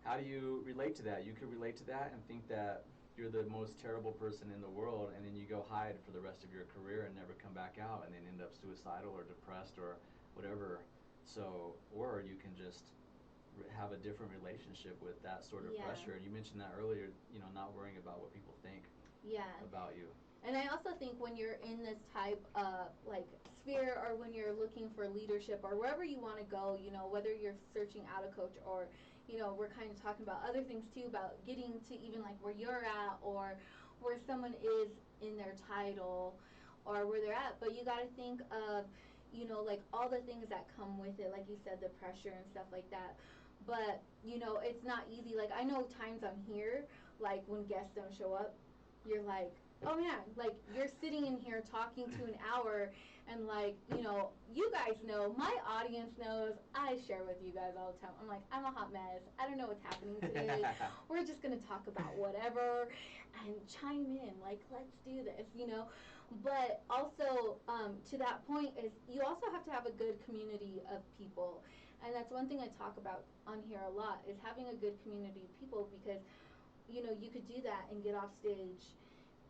how do you relate to that? You could relate to that and think that you're the most terrible person in the world, and then you go hide for the rest of your career and never come back out, and then end up suicidal or depressed or whatever. So, or you can just have a different relationship with that sort of Yeah. pressure. And you mentioned that earlier, you know, not worrying about what people think Yeah. about you. And I also think when you're in this type of like sphere, or when you're looking for leadership, or wherever you want to go, you know, whether you're searching out a coach, or you know, we're kind of talking about other things too, about getting to even like where you're at, or where someone is in their title, or where they're at. But you got to think of, you know, like all the things that come with it, like you said, the pressure and stuff like that. But you know, it's not easy. Like I know times I'm here, like when guests don't show up, you're like, oh man, like you're sitting in here talking to an hour, and like, you know, you guys know, my audience knows, I share with you guys all the time. I'm like, I'm a hot mess. I don't know what's happening today. We're just gonna talk about whatever and chime in. Like, let's do this, you know. But also, to that point is you also have to have a good community of people. And that's one thing I talk about on here a lot, is having a good community of people, because you know, you could do that and get off stage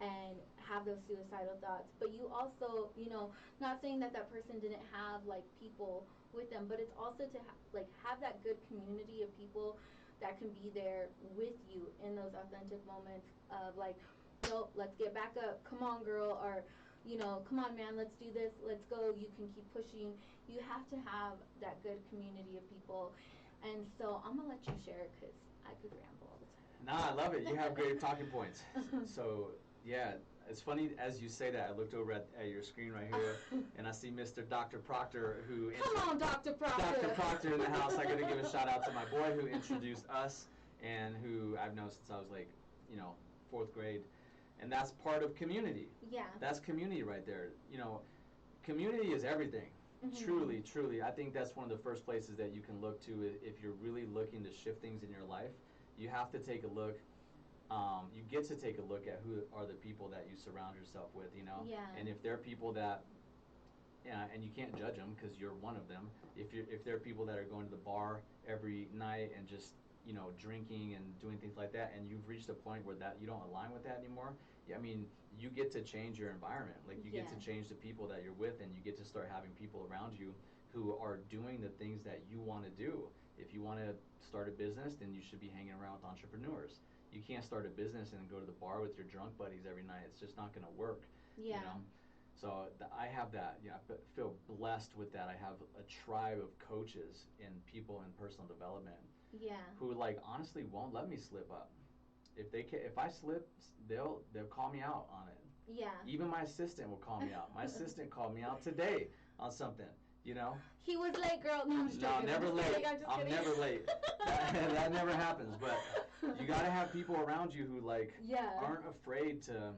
and have those suicidal thoughts, but you also, you know, not saying that that person didn't have like people with them, but it's also to like have that good community of people that can be there with you in those authentic moments of like, nope, let's get back up, come on girl, or you know, come on man, let's do this, let's go, you can keep pushing. You have to have that good community of people. And so I'm gonna let you share, because I could ramble all the time. No, I love it. You have great talking points. So, yeah, it's funny as you say that. I looked over at your screen right here, and I see Mr. Dr. Proctor, who Come on, Dr. Proctor. Dr. Proctor in the house. I got to give a shout out to my boy who introduced us, and who I've known since I was like, you know, 4th grade. And that's part of community. Yeah. That's community right there. You know, community is everything. Truly, truly. I think that's one of the first places that you can look to if you're really looking to shift things in your life. You have to take a look. You get to take a look at who are the people that you surround yourself with, you know. Yeah. And if they're people that, and you can't judge them because you're one of them. If they're people that are going to the bar every night and just, you know, drinking and doing things like that, and you've reached a point where that you don't align with that anymore, I mean, you get to change your environment. Like, you get to change the people that you're with, and you get to start having people around you who are doing the things that you want to do. If you want to start a business, then you should be hanging around with entrepreneurs. You can't start a business and go to the bar with your drunk buddies every night. It's just not going to work. Yeah. You know? So I have that. Yeah, I feel blessed with that. I have a tribe of coaches and people in personal development. Yeah. Who, like, honestly won't let me slip up. If I slip, they'll call me out on it. Yeah. Even my assistant will call me out. My assistant called me out today on something. You know. He was late, girl. No, I'm just joking. No, never late. I'm never late. That never happens. But you got to have people around you who, like, aren't afraid to,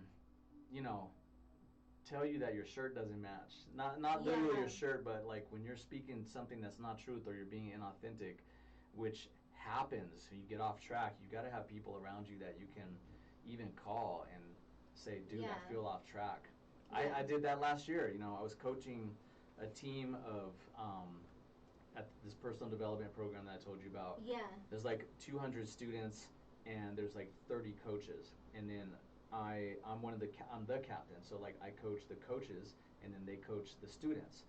you know, tell you that your shirt doesn't match. Not literally your shirt, but like when you're speaking something that's not truth or you're being inauthentic, which happens. You get off track. You got to have people around you that you can even call and say, dude, I feel off track. I did that last year. You know, I was coaching a team of at this personal development program that I told you about. Yeah. There's like 200 students and there's like 30 coaches, and then I'm the captain. So like I coach the coaches and then they coach the students.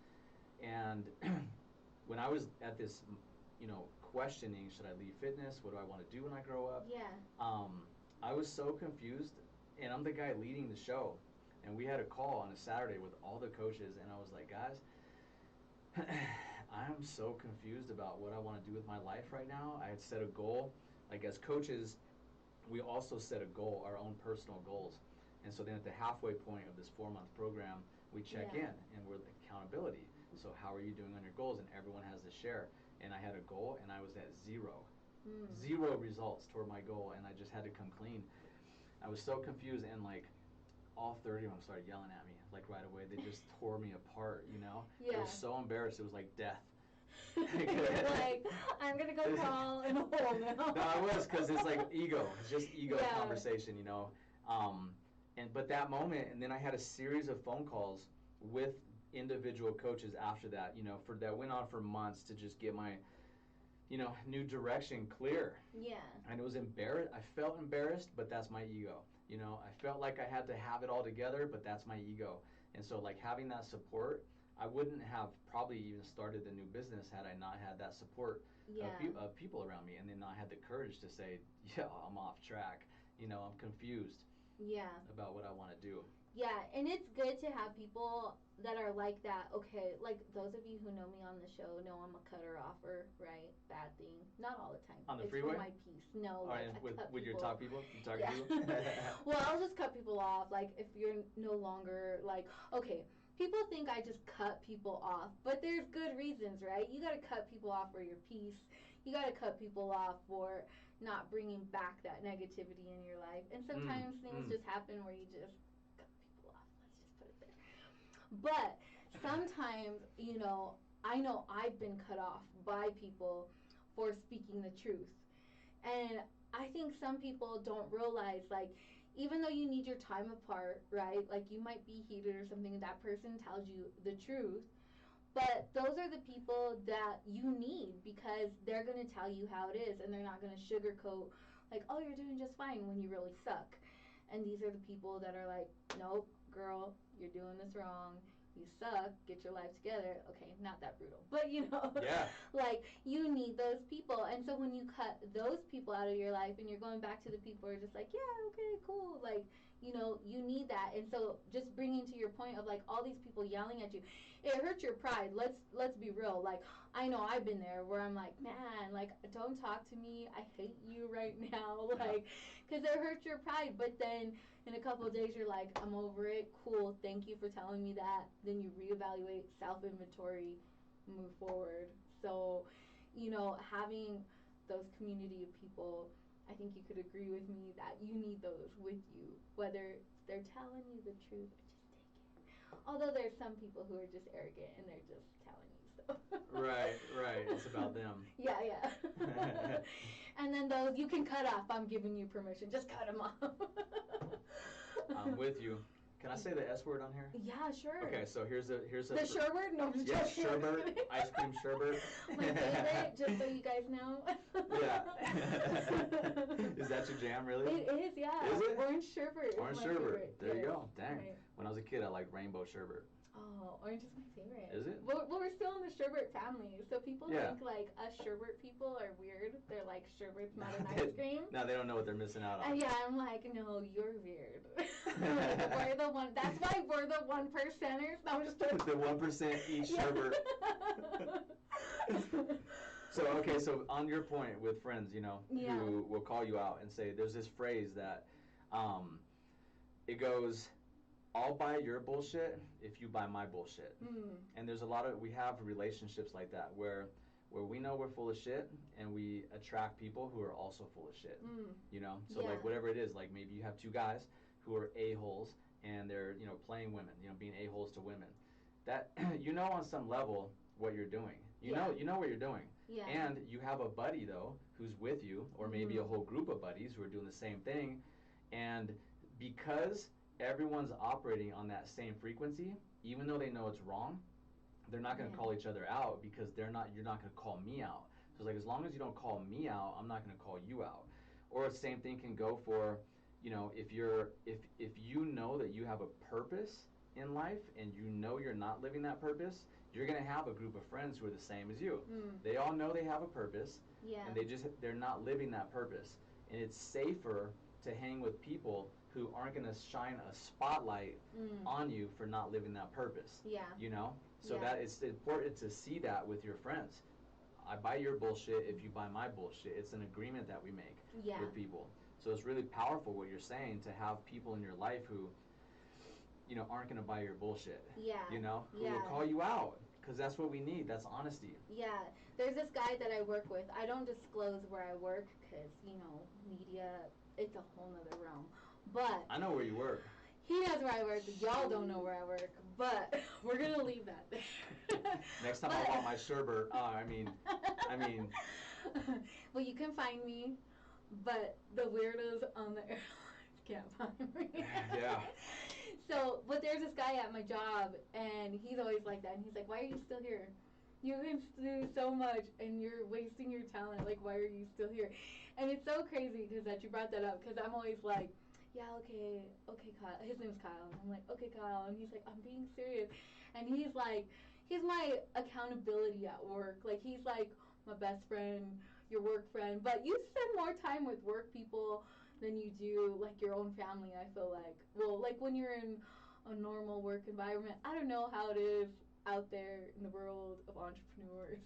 And when I was at this, you know, questioning, should I leave fitness? What do I want to do when I grow up? Yeah. I was so confused, and I'm the guy leading the show. And we had a call on a Saturday with all the coaches, and I was like, guys, I'm so confused about what I want to do with my life right now. I had set a goal. Like, as coaches, we also set a goal, our own personal goals. And so then at the halfway point of this 4-month program, we check in, and we're accountability. So how are you doing on your goals? And everyone has to share. And I had a goal, and I was at 0. 0 results toward my goal, and I just had to come clean. I was so confused, and like all 30 of them started yelling at me, like right away. They just tore me apart, you know? Yeah. I was so embarrassed. It was like death. Like, I'm going to go crawl in a hole now. No, I was, because it's like ego. It's just ego conversation, you know? But that moment, and then I had a series of phone calls with individual coaches after that, you know, that went on for months to just get my, you know, new direction clear. Yeah. And it was I felt embarrassed, but that's my ego. You know, I felt like I had to have it all together, but that's my ego. And so, like, having that support, I wouldn't have probably even started the new business had I not had that support of people around me. And then I had the courage to say, yeah, I'm off track. You know, I'm confused about what I want to do. Yeah, and it's good to have people that are like that. Okay, like those of you who know me on the show know I'm a cutter-offer, right? Bad thing. Not all the time. On the it's freeway? For my peace. No, like I cut with your people. talk people? You talk to people? Well, I'll just cut people off. Like, if you're no longer, like, okay, people think I just cut people off, but there's good reasons, right? You gotta cut people off for your peace. You gotta cut people off for not bringing back that negativity in your life. And sometimes things just happen where you just cut people off. Let's just put it there. But sometimes, you know I've been cut off by people for speaking the truth. And I think some people don't realize, like, even though you need your time apart, right? Like, you might be heated or something, and that person tells you the truth. But those are the people that you need, because they're going to tell you how it is, and they're not going to sugarcoat, like, oh, you're doing just fine, when you really suck. And these are the people that are like, nope, girl, you're doing this wrong. You suck, get your life together. Okay, not that brutal, but like, you need those people. And so when you cut those people out of your life and you're going back to the people who are just like, yeah, okay, cool, like, you need that. And so just bringing to your point of, like, all these people yelling at you, it hurts your pride. Let's be real. Like, I know I've been there where I'm like, man, like, don't talk to me, I hate you right now, like, because it hurts your pride. But then in a couple of days you're like, I'm over it, cool, thank you for telling me that. Then you reevaluate, self-inventory, move forward. So, having those community of people I think you could agree with me that you need those with you, whether they're telling you the truth or just take it. Although there's some people who are just arrogant and they're just telling you stuff. Right. It's about them. Yeah. And then those you can cut off. I'm giving you permission. Just cut them off. I'm with you. Can I say the S word on here? Yeah, sure. Okay, so here's a The sherbet? No, I'm just yeah, joking. sherbet, ice cream sherbet. My favorite, just so you guys know. Yeah. Is that your jam, really? It is, yeah. Is it? Orange sherbet. Orange is my sherbet. favorite. There you Yes. go. Dang. Right. When I was a kid, I liked rainbow sherbet. Oh, orange is my favorite. Is it? Well, we're still in the sherbet family, so people Yeah. think like us sherbet people are weird. They're like sherbet's not an ice cream. No, they don't know what they're missing out on. And yeah, I'm like, no, you're weird. We're the one. That's why we're the 1%ers. No, I'm just kidding. The 1% each sherbet. So okay, so on your point with friends, you know, Yeah. who will call you out and say, there's this phrase that, it goes, I'll buy your bullshit if you buy my bullshit. And there's we have relationships like that where we know we're full of shit and we attract people who are also full of shit. You know, so Yeah. like whatever it is, like maybe you have two guys who are a-holes and they're, you know, playing women, you know, being a-holes to women. That you know on some level what you're doing. You know what you're doing. Yeah. And you have a buddy though who's with you, or maybe a whole group of buddies who are doing the same thing, and because everyone's operating on that same frequency, even though they know it's wrong, they're not going to call each other out because you're not going to call me out. So it's like, as long as you don't call me out, I'm not going to call you out. Or the same thing can go for, you know, if you know that you have a purpose in life and you know you're not living that purpose, you're going to have a group of friends who are the same as you. They all know they have a purpose, and they're not living that purpose. And it's safer to hang with people who aren't going to shine a spotlight on you for not living that purpose. Yeah. You know? So that it's important to see that with your friends. I buy your bullshit if you buy my bullshit. It's an agreement that we make with people. So it's really powerful what you're saying, to have people in your life who, you know, aren't going to buy your bullshit. Yeah. You know? Who will call you out. Because that's what we need. That's honesty. Yeah. There's this guy that I work with. I don't disclose where I work because, you know, media, it's a whole nother realm. But I know where you work. he knows where I work. Y'all don't know where I work. But we're going to leave that there. Next time I want my sherbet, I mean. Well, you can find me, but the weirdos on the airlines can't find me. Yeah. So, but there's this guy at my job, and he's always like that. And he's like, why are you still here? You can do so much, and you're wasting your talent. Like, why are you still here? And it's so crazy because that you brought that up, because I'm always like, yeah, okay, Kyle. His name's Kyle. And I'm like, okay, Kyle. And he's like, I'm being serious. And he's like, he's my accountability at work. Like, he's like my best friend, your work friend. But you spend more time with work people than you do, like, your own family, I feel like. Well, like, when you're in a normal work environment, I don't know how it is out there in the world of entrepreneurs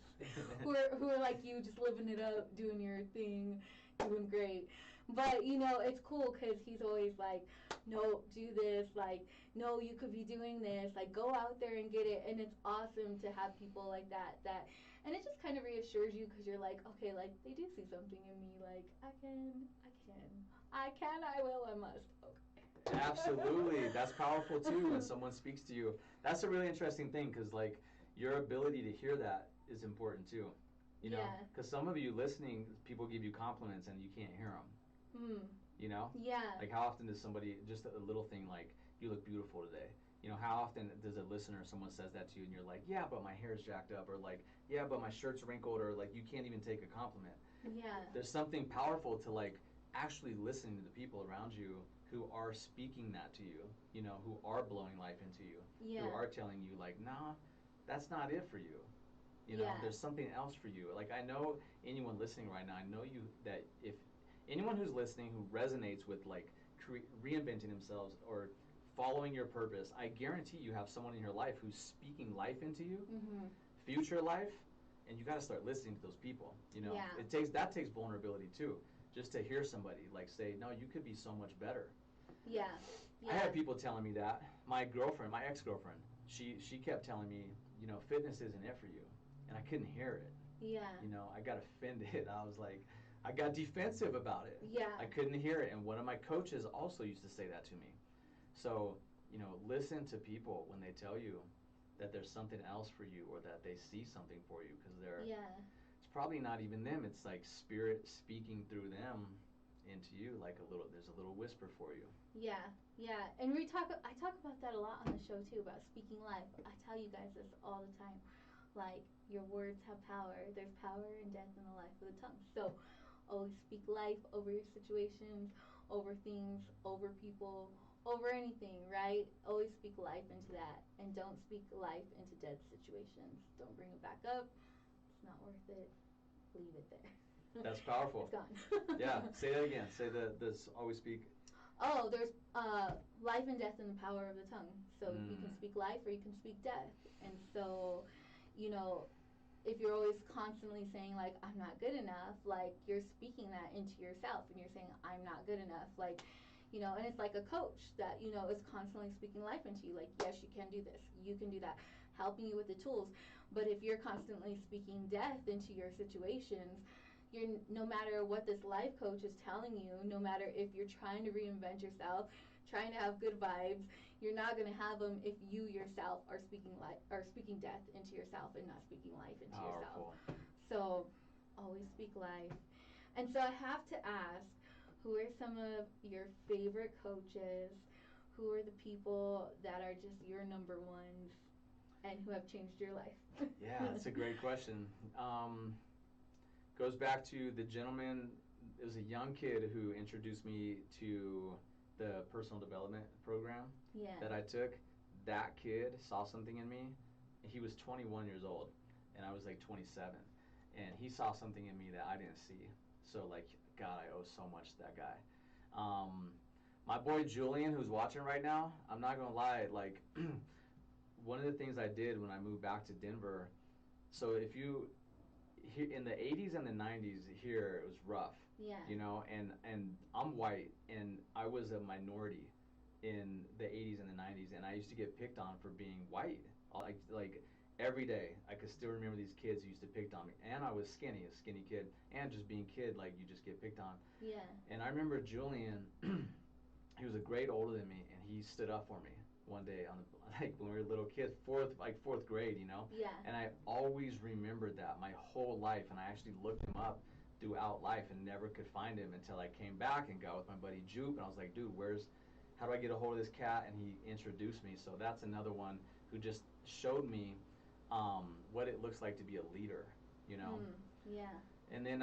who are like you, just living it up, doing your thing, doing great. But, you know, it's cool because he's always like, no, do this. Like, no, you could be doing this. Like, go out there and get it. And it's awesome to have people like that. And it just kind of reassures you because you're like, okay, like, they do see something in me. Like, I will, I must. Okay. Absolutely. That's powerful, too, when someone speaks to you. That's a really interesting thing because, like, your ability to hear that is important, too. You know? Because some of you listening, people give you compliments and you can't hear them. You know? Yeah. Like, how often does somebody, just a little thing like, you look beautiful today? You know, how often does a listener, someone says that to you and you're like, yeah, but my hair's jacked up, or like, yeah, but my shirt's wrinkled, or like, you can't even take a compliment. Yeah. There's something powerful to, like, actually listening to the people around you who are speaking that to you, you know, who are blowing life into you, who are telling you, like, nah, that's not it for you. You know, there's something else for you. Like, I know anyone listening right now, I know you, that if anyone who's listening who resonates with, like, reinventing themselves or following your purpose, I guarantee you have someone in your life who's speaking life into you, future life, and you got to start listening to those people. You know, that takes vulnerability too, just to hear somebody like say, no, you could be so much better. Yeah. I had people telling me that. My girlfriend, my ex-girlfriend, she kept telling me, you know, fitness isn't it for you, and I couldn't hear it. Yeah. You know, I got offended. I was like, I got defensive about it. Yeah. I couldn't hear it. And one of my coaches also used to say that to me. So, listen to people when they tell you that there's something else for you or that they see something for you, because it's probably not even them. It's like spirit speaking through them into you, like there's a little whisper for you. Yeah, and I talk about that a lot on the show too, about speaking life. I tell you guys this all the time. Like, your words have power. There's power in death in the life of the tongue. So always speak life over your situations, over things, over people, over anything, right? Always speak life into that, and don't speak life into dead situations. Don't bring it back up. It's not worth it. Leave it there. That's powerful. It's gone. Yeah, say that again. Say this. Always speak. Oh, there's life and death in the power of the tongue. So you can speak life or you can speak death. And so, if you're always constantly saying, like, I'm not good enough, like, you're speaking that into yourself, and you're saying, I'm not good enough, like, and it's like a coach that, is constantly speaking life into you, like, yes, you can do this, you can do that, helping you with the tools. But if you're constantly speaking death into your situations, no matter what this life coach is telling you, no matter if you're trying to reinvent yourself, trying to have good vibes, you're not going to have them if you yourself are speaking death into yourself and not speaking life into yourself. So always speak life. And so I have to ask, who are some of your favorite coaches? Who are the people that are just your number ones and who have changed your life? Yeah, that's a great question. Goes back to the gentleman. It was a young kid who introduced me to the personal development program that I took. That kid saw something in me. He was 21 years old, and I was like 27. And he saw something in me that I didn't see. So, like, God, I owe so much to that guy. My boy Julian, who's watching right now, I'm not going to lie, like, one of the things I did when I moved back to Denver, so if you, in the 80s and the 90s here, it was rough. Yeah. And I'm white, and I was a minority in the 80s and the 90s, and I used to get picked on for being white. Like every day, I could still remember these kids who used to pick on me, and I was a skinny kid, and just being kid, like, you just get picked on. Yeah. And I remember Julian, he was a grade older than me, and he stood up for me one day when we were little kids, fourth grade, Yeah. And I always remembered that my whole life, and I actually looked him up throughout life and never could find him until I came back and got with my buddy Jupe, and I was like, dude, how do I get a hold of this cat? And he introduced me. So that's another one who just showed me what it looks like to be a leader, Yeah. And then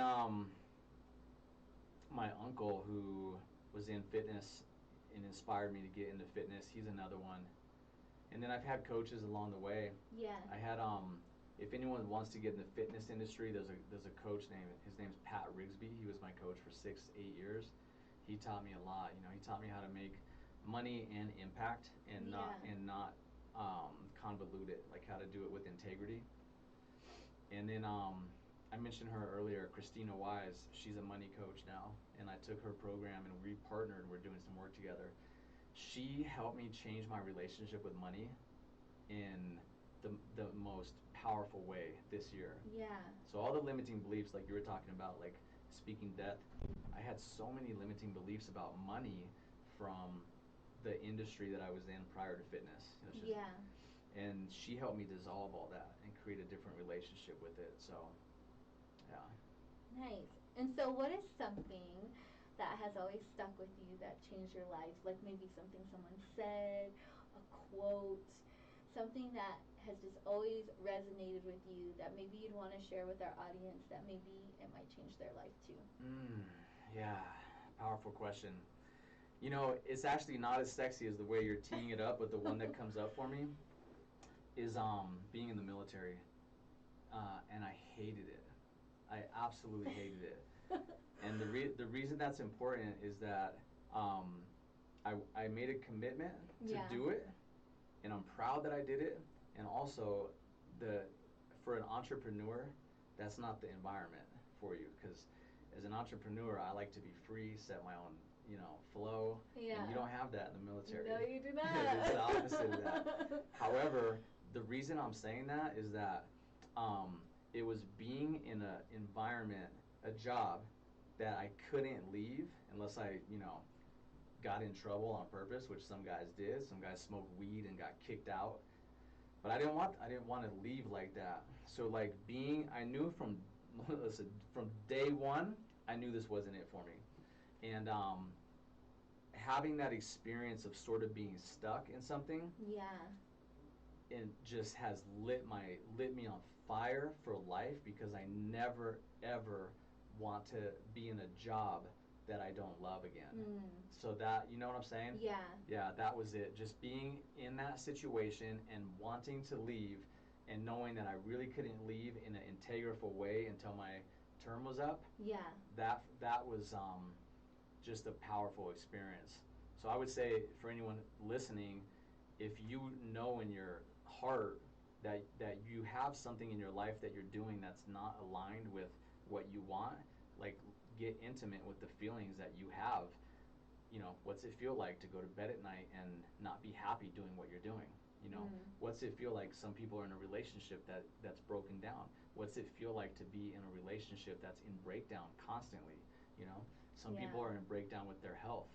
my uncle, who was in fitness and inspired me to get into fitness, he's another one. And then I've had coaches along the way. Yeah. I had if anyone wants to get in the fitness industry, there's a coach his name's Pat Rigsby. He was my coach for 6-8 years. He taught me a lot. He taught me how to make money and impact, and not convolute it, like how to do it with integrity. And then I mentioned her earlier, Christina Wise. She's a money coach now, and I took her program and we partnered. We're doing some work together. She helped me change my relationship with money in the most powerful way this year. Yeah. So all the limiting beliefs, like you were talking about, like speaking death, I had so many limiting beliefs about money from the industry that I was in prior to fitness. And she helped me dissolve all that and create a different relationship with it. So, yeah. Nice. And so what is something that has always stuck with you that changed your life? Like maybe something someone said, a quote, something that has just always resonated with you that maybe you'd want to share with our audience that maybe it might change their life too? Yeah, powerful question. It's actually not as sexy as the way you're teeing it up, but the one that comes up for me is being in the military, and I hated it. I absolutely hated it. And the reason that's important is that I made a commitment to do it, and I'm proud that I did it. And also, for an entrepreneur, that's not the environment for you, because as an entrepreneur, I like to be free, set my own flow. Yeah. And you don't have that in the military. No, you do not. It's the opposite of that. However, the reason I'm saying that is that it was being in an environment, a job, that I couldn't leave unless I, got in trouble on purpose, which some guys did. Some guys smoked weed and got kicked out. But I didn't want to leave like that. So like I knew from listen, from day one, I knew this wasn't it for me. And having that experience of sort of being stuck in something, Yeah. it just has lit me on fire for life, because I never ever want to be in a job that I don't love again. So that, you know what I'm saying? Yeah. Yeah, that was it. Just being in that situation and wanting to leave, and knowing that I really couldn't leave in an integrable way until my term was up. Yeah. That was just a powerful experience. So I would say for anyone listening, if you know in your heart that you have something in your life that you're doing that's not aligned with what you want, like, get intimate with the feelings that you have. What's it feel like to go to bed at night and not be happy doing what you're doing? What's it feel like? Some people are in a relationship that's broken down. What's it feel like to be in a relationship that's in breakdown constantly? Some people are in breakdown with their health,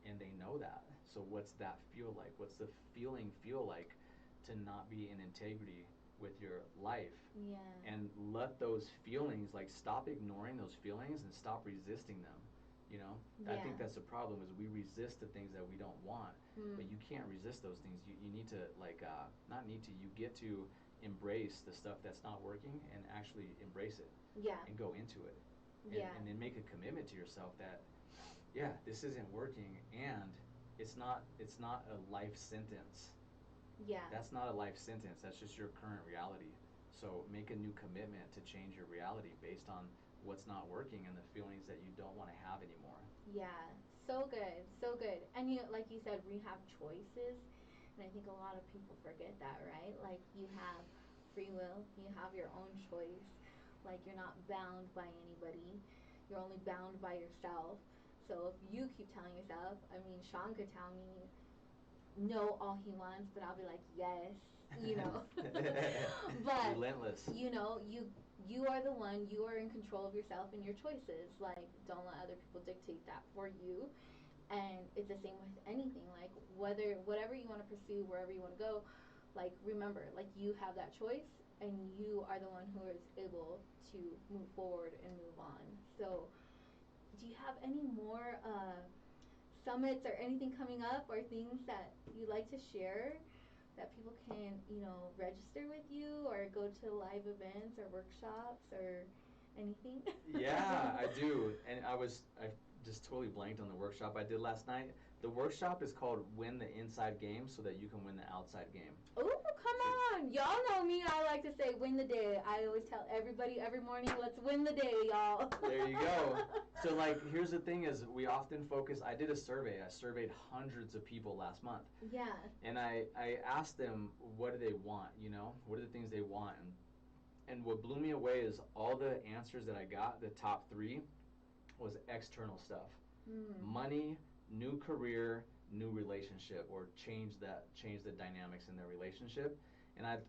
and they know that. So what's that feel like? What's the feeling feel like to not be in integrity with your life? Yeah. And let those feelings, like, stop ignoring those feelings and stop resisting them. I think that's the problem, is we resist the things that we don't want. But you can't resist those things. You need to, not need to, you get to embrace the stuff that's not working and actually embrace it. Yeah. And go into it. Yeah. And then make a commitment to yourself that, yeah, this isn't working, and it's not a life sentence. Yeah. That's not a life sentence. That's just your current reality. So make a new commitment to change your reality based on what's not working and the feelings that you don't want to have anymore. Yeah. So good. So good. And like you said, we have choices. And I think a lot of people forget that, right? Like, you have free will. You have your own choice. Like, you're not bound by anybody. You're only bound by yourself. So if you keep telling yourself, Sean could tell me no all he wants, but I'll be like, yes, But relentless. You are the one. You are in control of yourself and your choices. Like, don't let other people dictate that for you. And it's the same with anything. Like, whatever you want to pursue, wherever you want to go, like, remember, like, you have that choice, and you are the one who is able to move forward and move on. So, do you have any more summits or anything coming up, or things that you'd like to share that people can, register with you or go to live events or workshops or anything? Yeah, I do. And I just totally blanked on the workshop I did last night. The workshop is called Win the Inside Game so that you can win the outside game. Oh, come on. Y'all know me. I like to say win the day. I always tell everybody every morning, let's win the day, y'all. There you go. So, like, here's the thing is, we often focus, I did a survey. I surveyed hundreds of people last month. Yeah. And I asked them, what do they want, What are the things they want? And what blew me away is all the answers that I got, the top 3, was external stuff. Money, new career, new relationship, or change the dynamics in their relationship. And I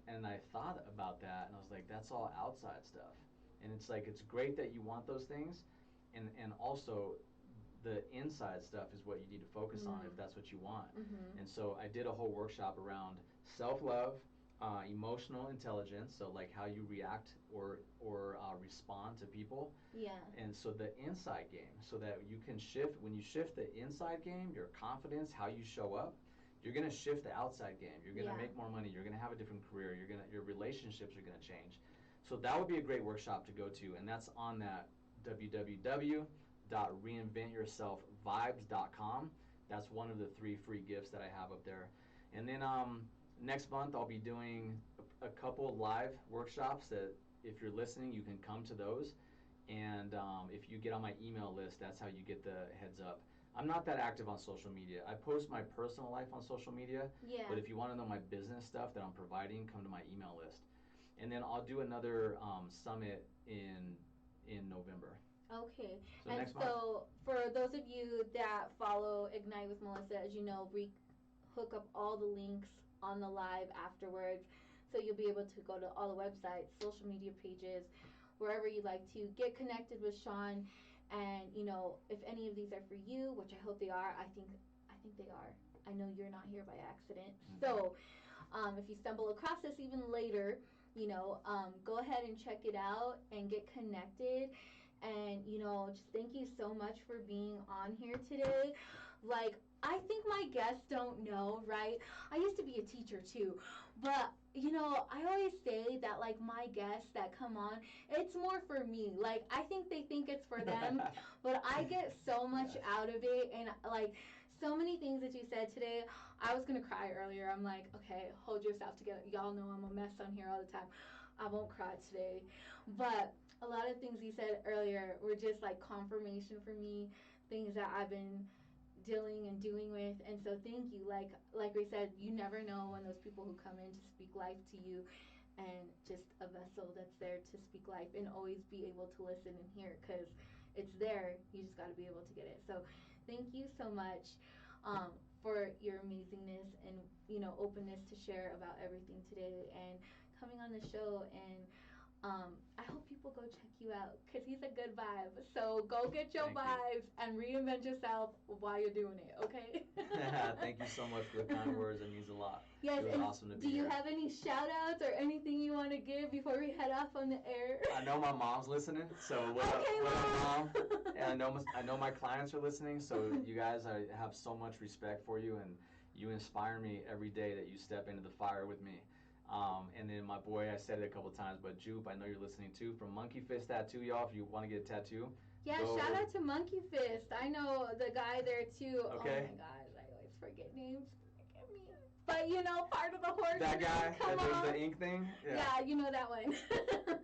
thought about that, and I was like, that's all outside stuff. And it's like, it's great that you want those things, and also the inside stuff is what you need to focus on if that's what you want. And so I did a whole workshop around self-love, emotional intelligence, so like how you react or respond to people. Yeah. And so the inside game, so that you can shift. When you shift the inside game, your confidence, how you show up, you're gonna shift the outside game. You're gonna make more money. You're gonna have a different career. Your relationships are gonna change. So that would be a great workshop to go to, and that's on that www.reinventyourselfvibes.com. That's one of the 3 free gifts that I have up there. And then next month I'll be doing a couple live workshops that, if you're listening, you can come to those. And if you get on my email list, that's how you get the heads up. I'm not that active on social media. I post my personal life on social media. Yeah. But if you want to know my business stuff that I'm providing, come to my email list. And then I'll do another summit in November. Okay. So and next so for those of you that follow Ignite with Melissa, as you know, we hook up all the links on the live afterwards. So you'll be able to go to all the websites, social media pages, wherever you'd like to get connected with Sean. And if any of these are for you, which I hope they are, I think they are. I know you're not here by accident. So if you stumble across this even later, go ahead and check it out and get connected. And just thank you so much for being on here today. Like, I think my guests don't know, right? I used to be a teacher too, but I always say that, like, my guests that come on, it's more for me. Like, I think they think it's for them, but I get so much out of it. And, like, so many things that you said today, I was gonna cry earlier. I'm like, okay, hold yourself together. Y'all know I'm a mess on here all the time. I won't cry today. But a lot of things you said earlier were just like confirmation for me, things that I've been dealing and doing with. And so thank you. Like we said, you never know when those people who come in to speak life to you, and just a vessel that's there to speak life, and always be able to listen and hear, because it's there. You just got to be able to get it. So thank you so much for your amazingness and openness to share about everything today, and coming on the show. And I hope people go check you out, because he's a good vibe. So go get your vibes and reinvent yourself while you're doing it, okay? Thank you so much for the kind words. It means a lot. Yes, it was awesome to be here. Do you here. have any shout outs or anything you want to give before we head off on the air? I know my mom's listening, so what up, Mom? And I know my clients are listening, so you guys, I have so much respect for you, and you inspire me every day that you step into the fire with me. And then my boy, I said it a couple times, but Jupe, I know you're listening too, from Monkey Fist Tattoo, y'all, if you want to get a tattoo. Yeah, shout out to Monkey Fist. I know the guy there too. Okay. Oh my gosh, I always forget names. Forgive me. But part of the horse. That guy that does the ink thing? Yeah, you know that one.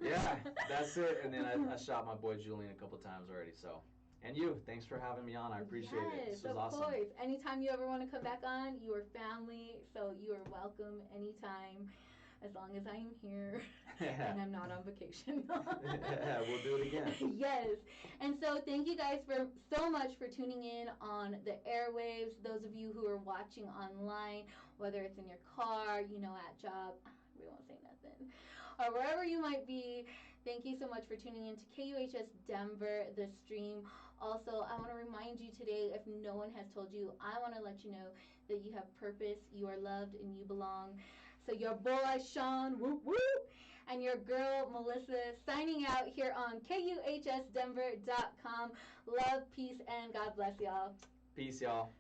Yeah, that's it. And then I shot my boy Julian a couple times already, so. And you, thanks for having me on. I appreciate it. This was awesome. Of course. Anytime you ever want to come back on, you are family, so you are welcome anytime, as long as I am here and I'm not on vacation. We'll do it again. Yes. And so thank you guys so much for tuning in on the airwaves. Those of you who are watching online, whether it's in your car, at job, we won't say nothing, or wherever you might be, thank you so much for tuning in to KUHS Denver, the stream. Also, I want to remind you today, if no one has told you, I want to let you know that you have purpose, you are loved, and you belong. So your boy, Sean, whoop whoop, and your girl, Melissa, signing out here on KUHSdenver.com. Love, peace, and God bless y'all. Peace, y'all.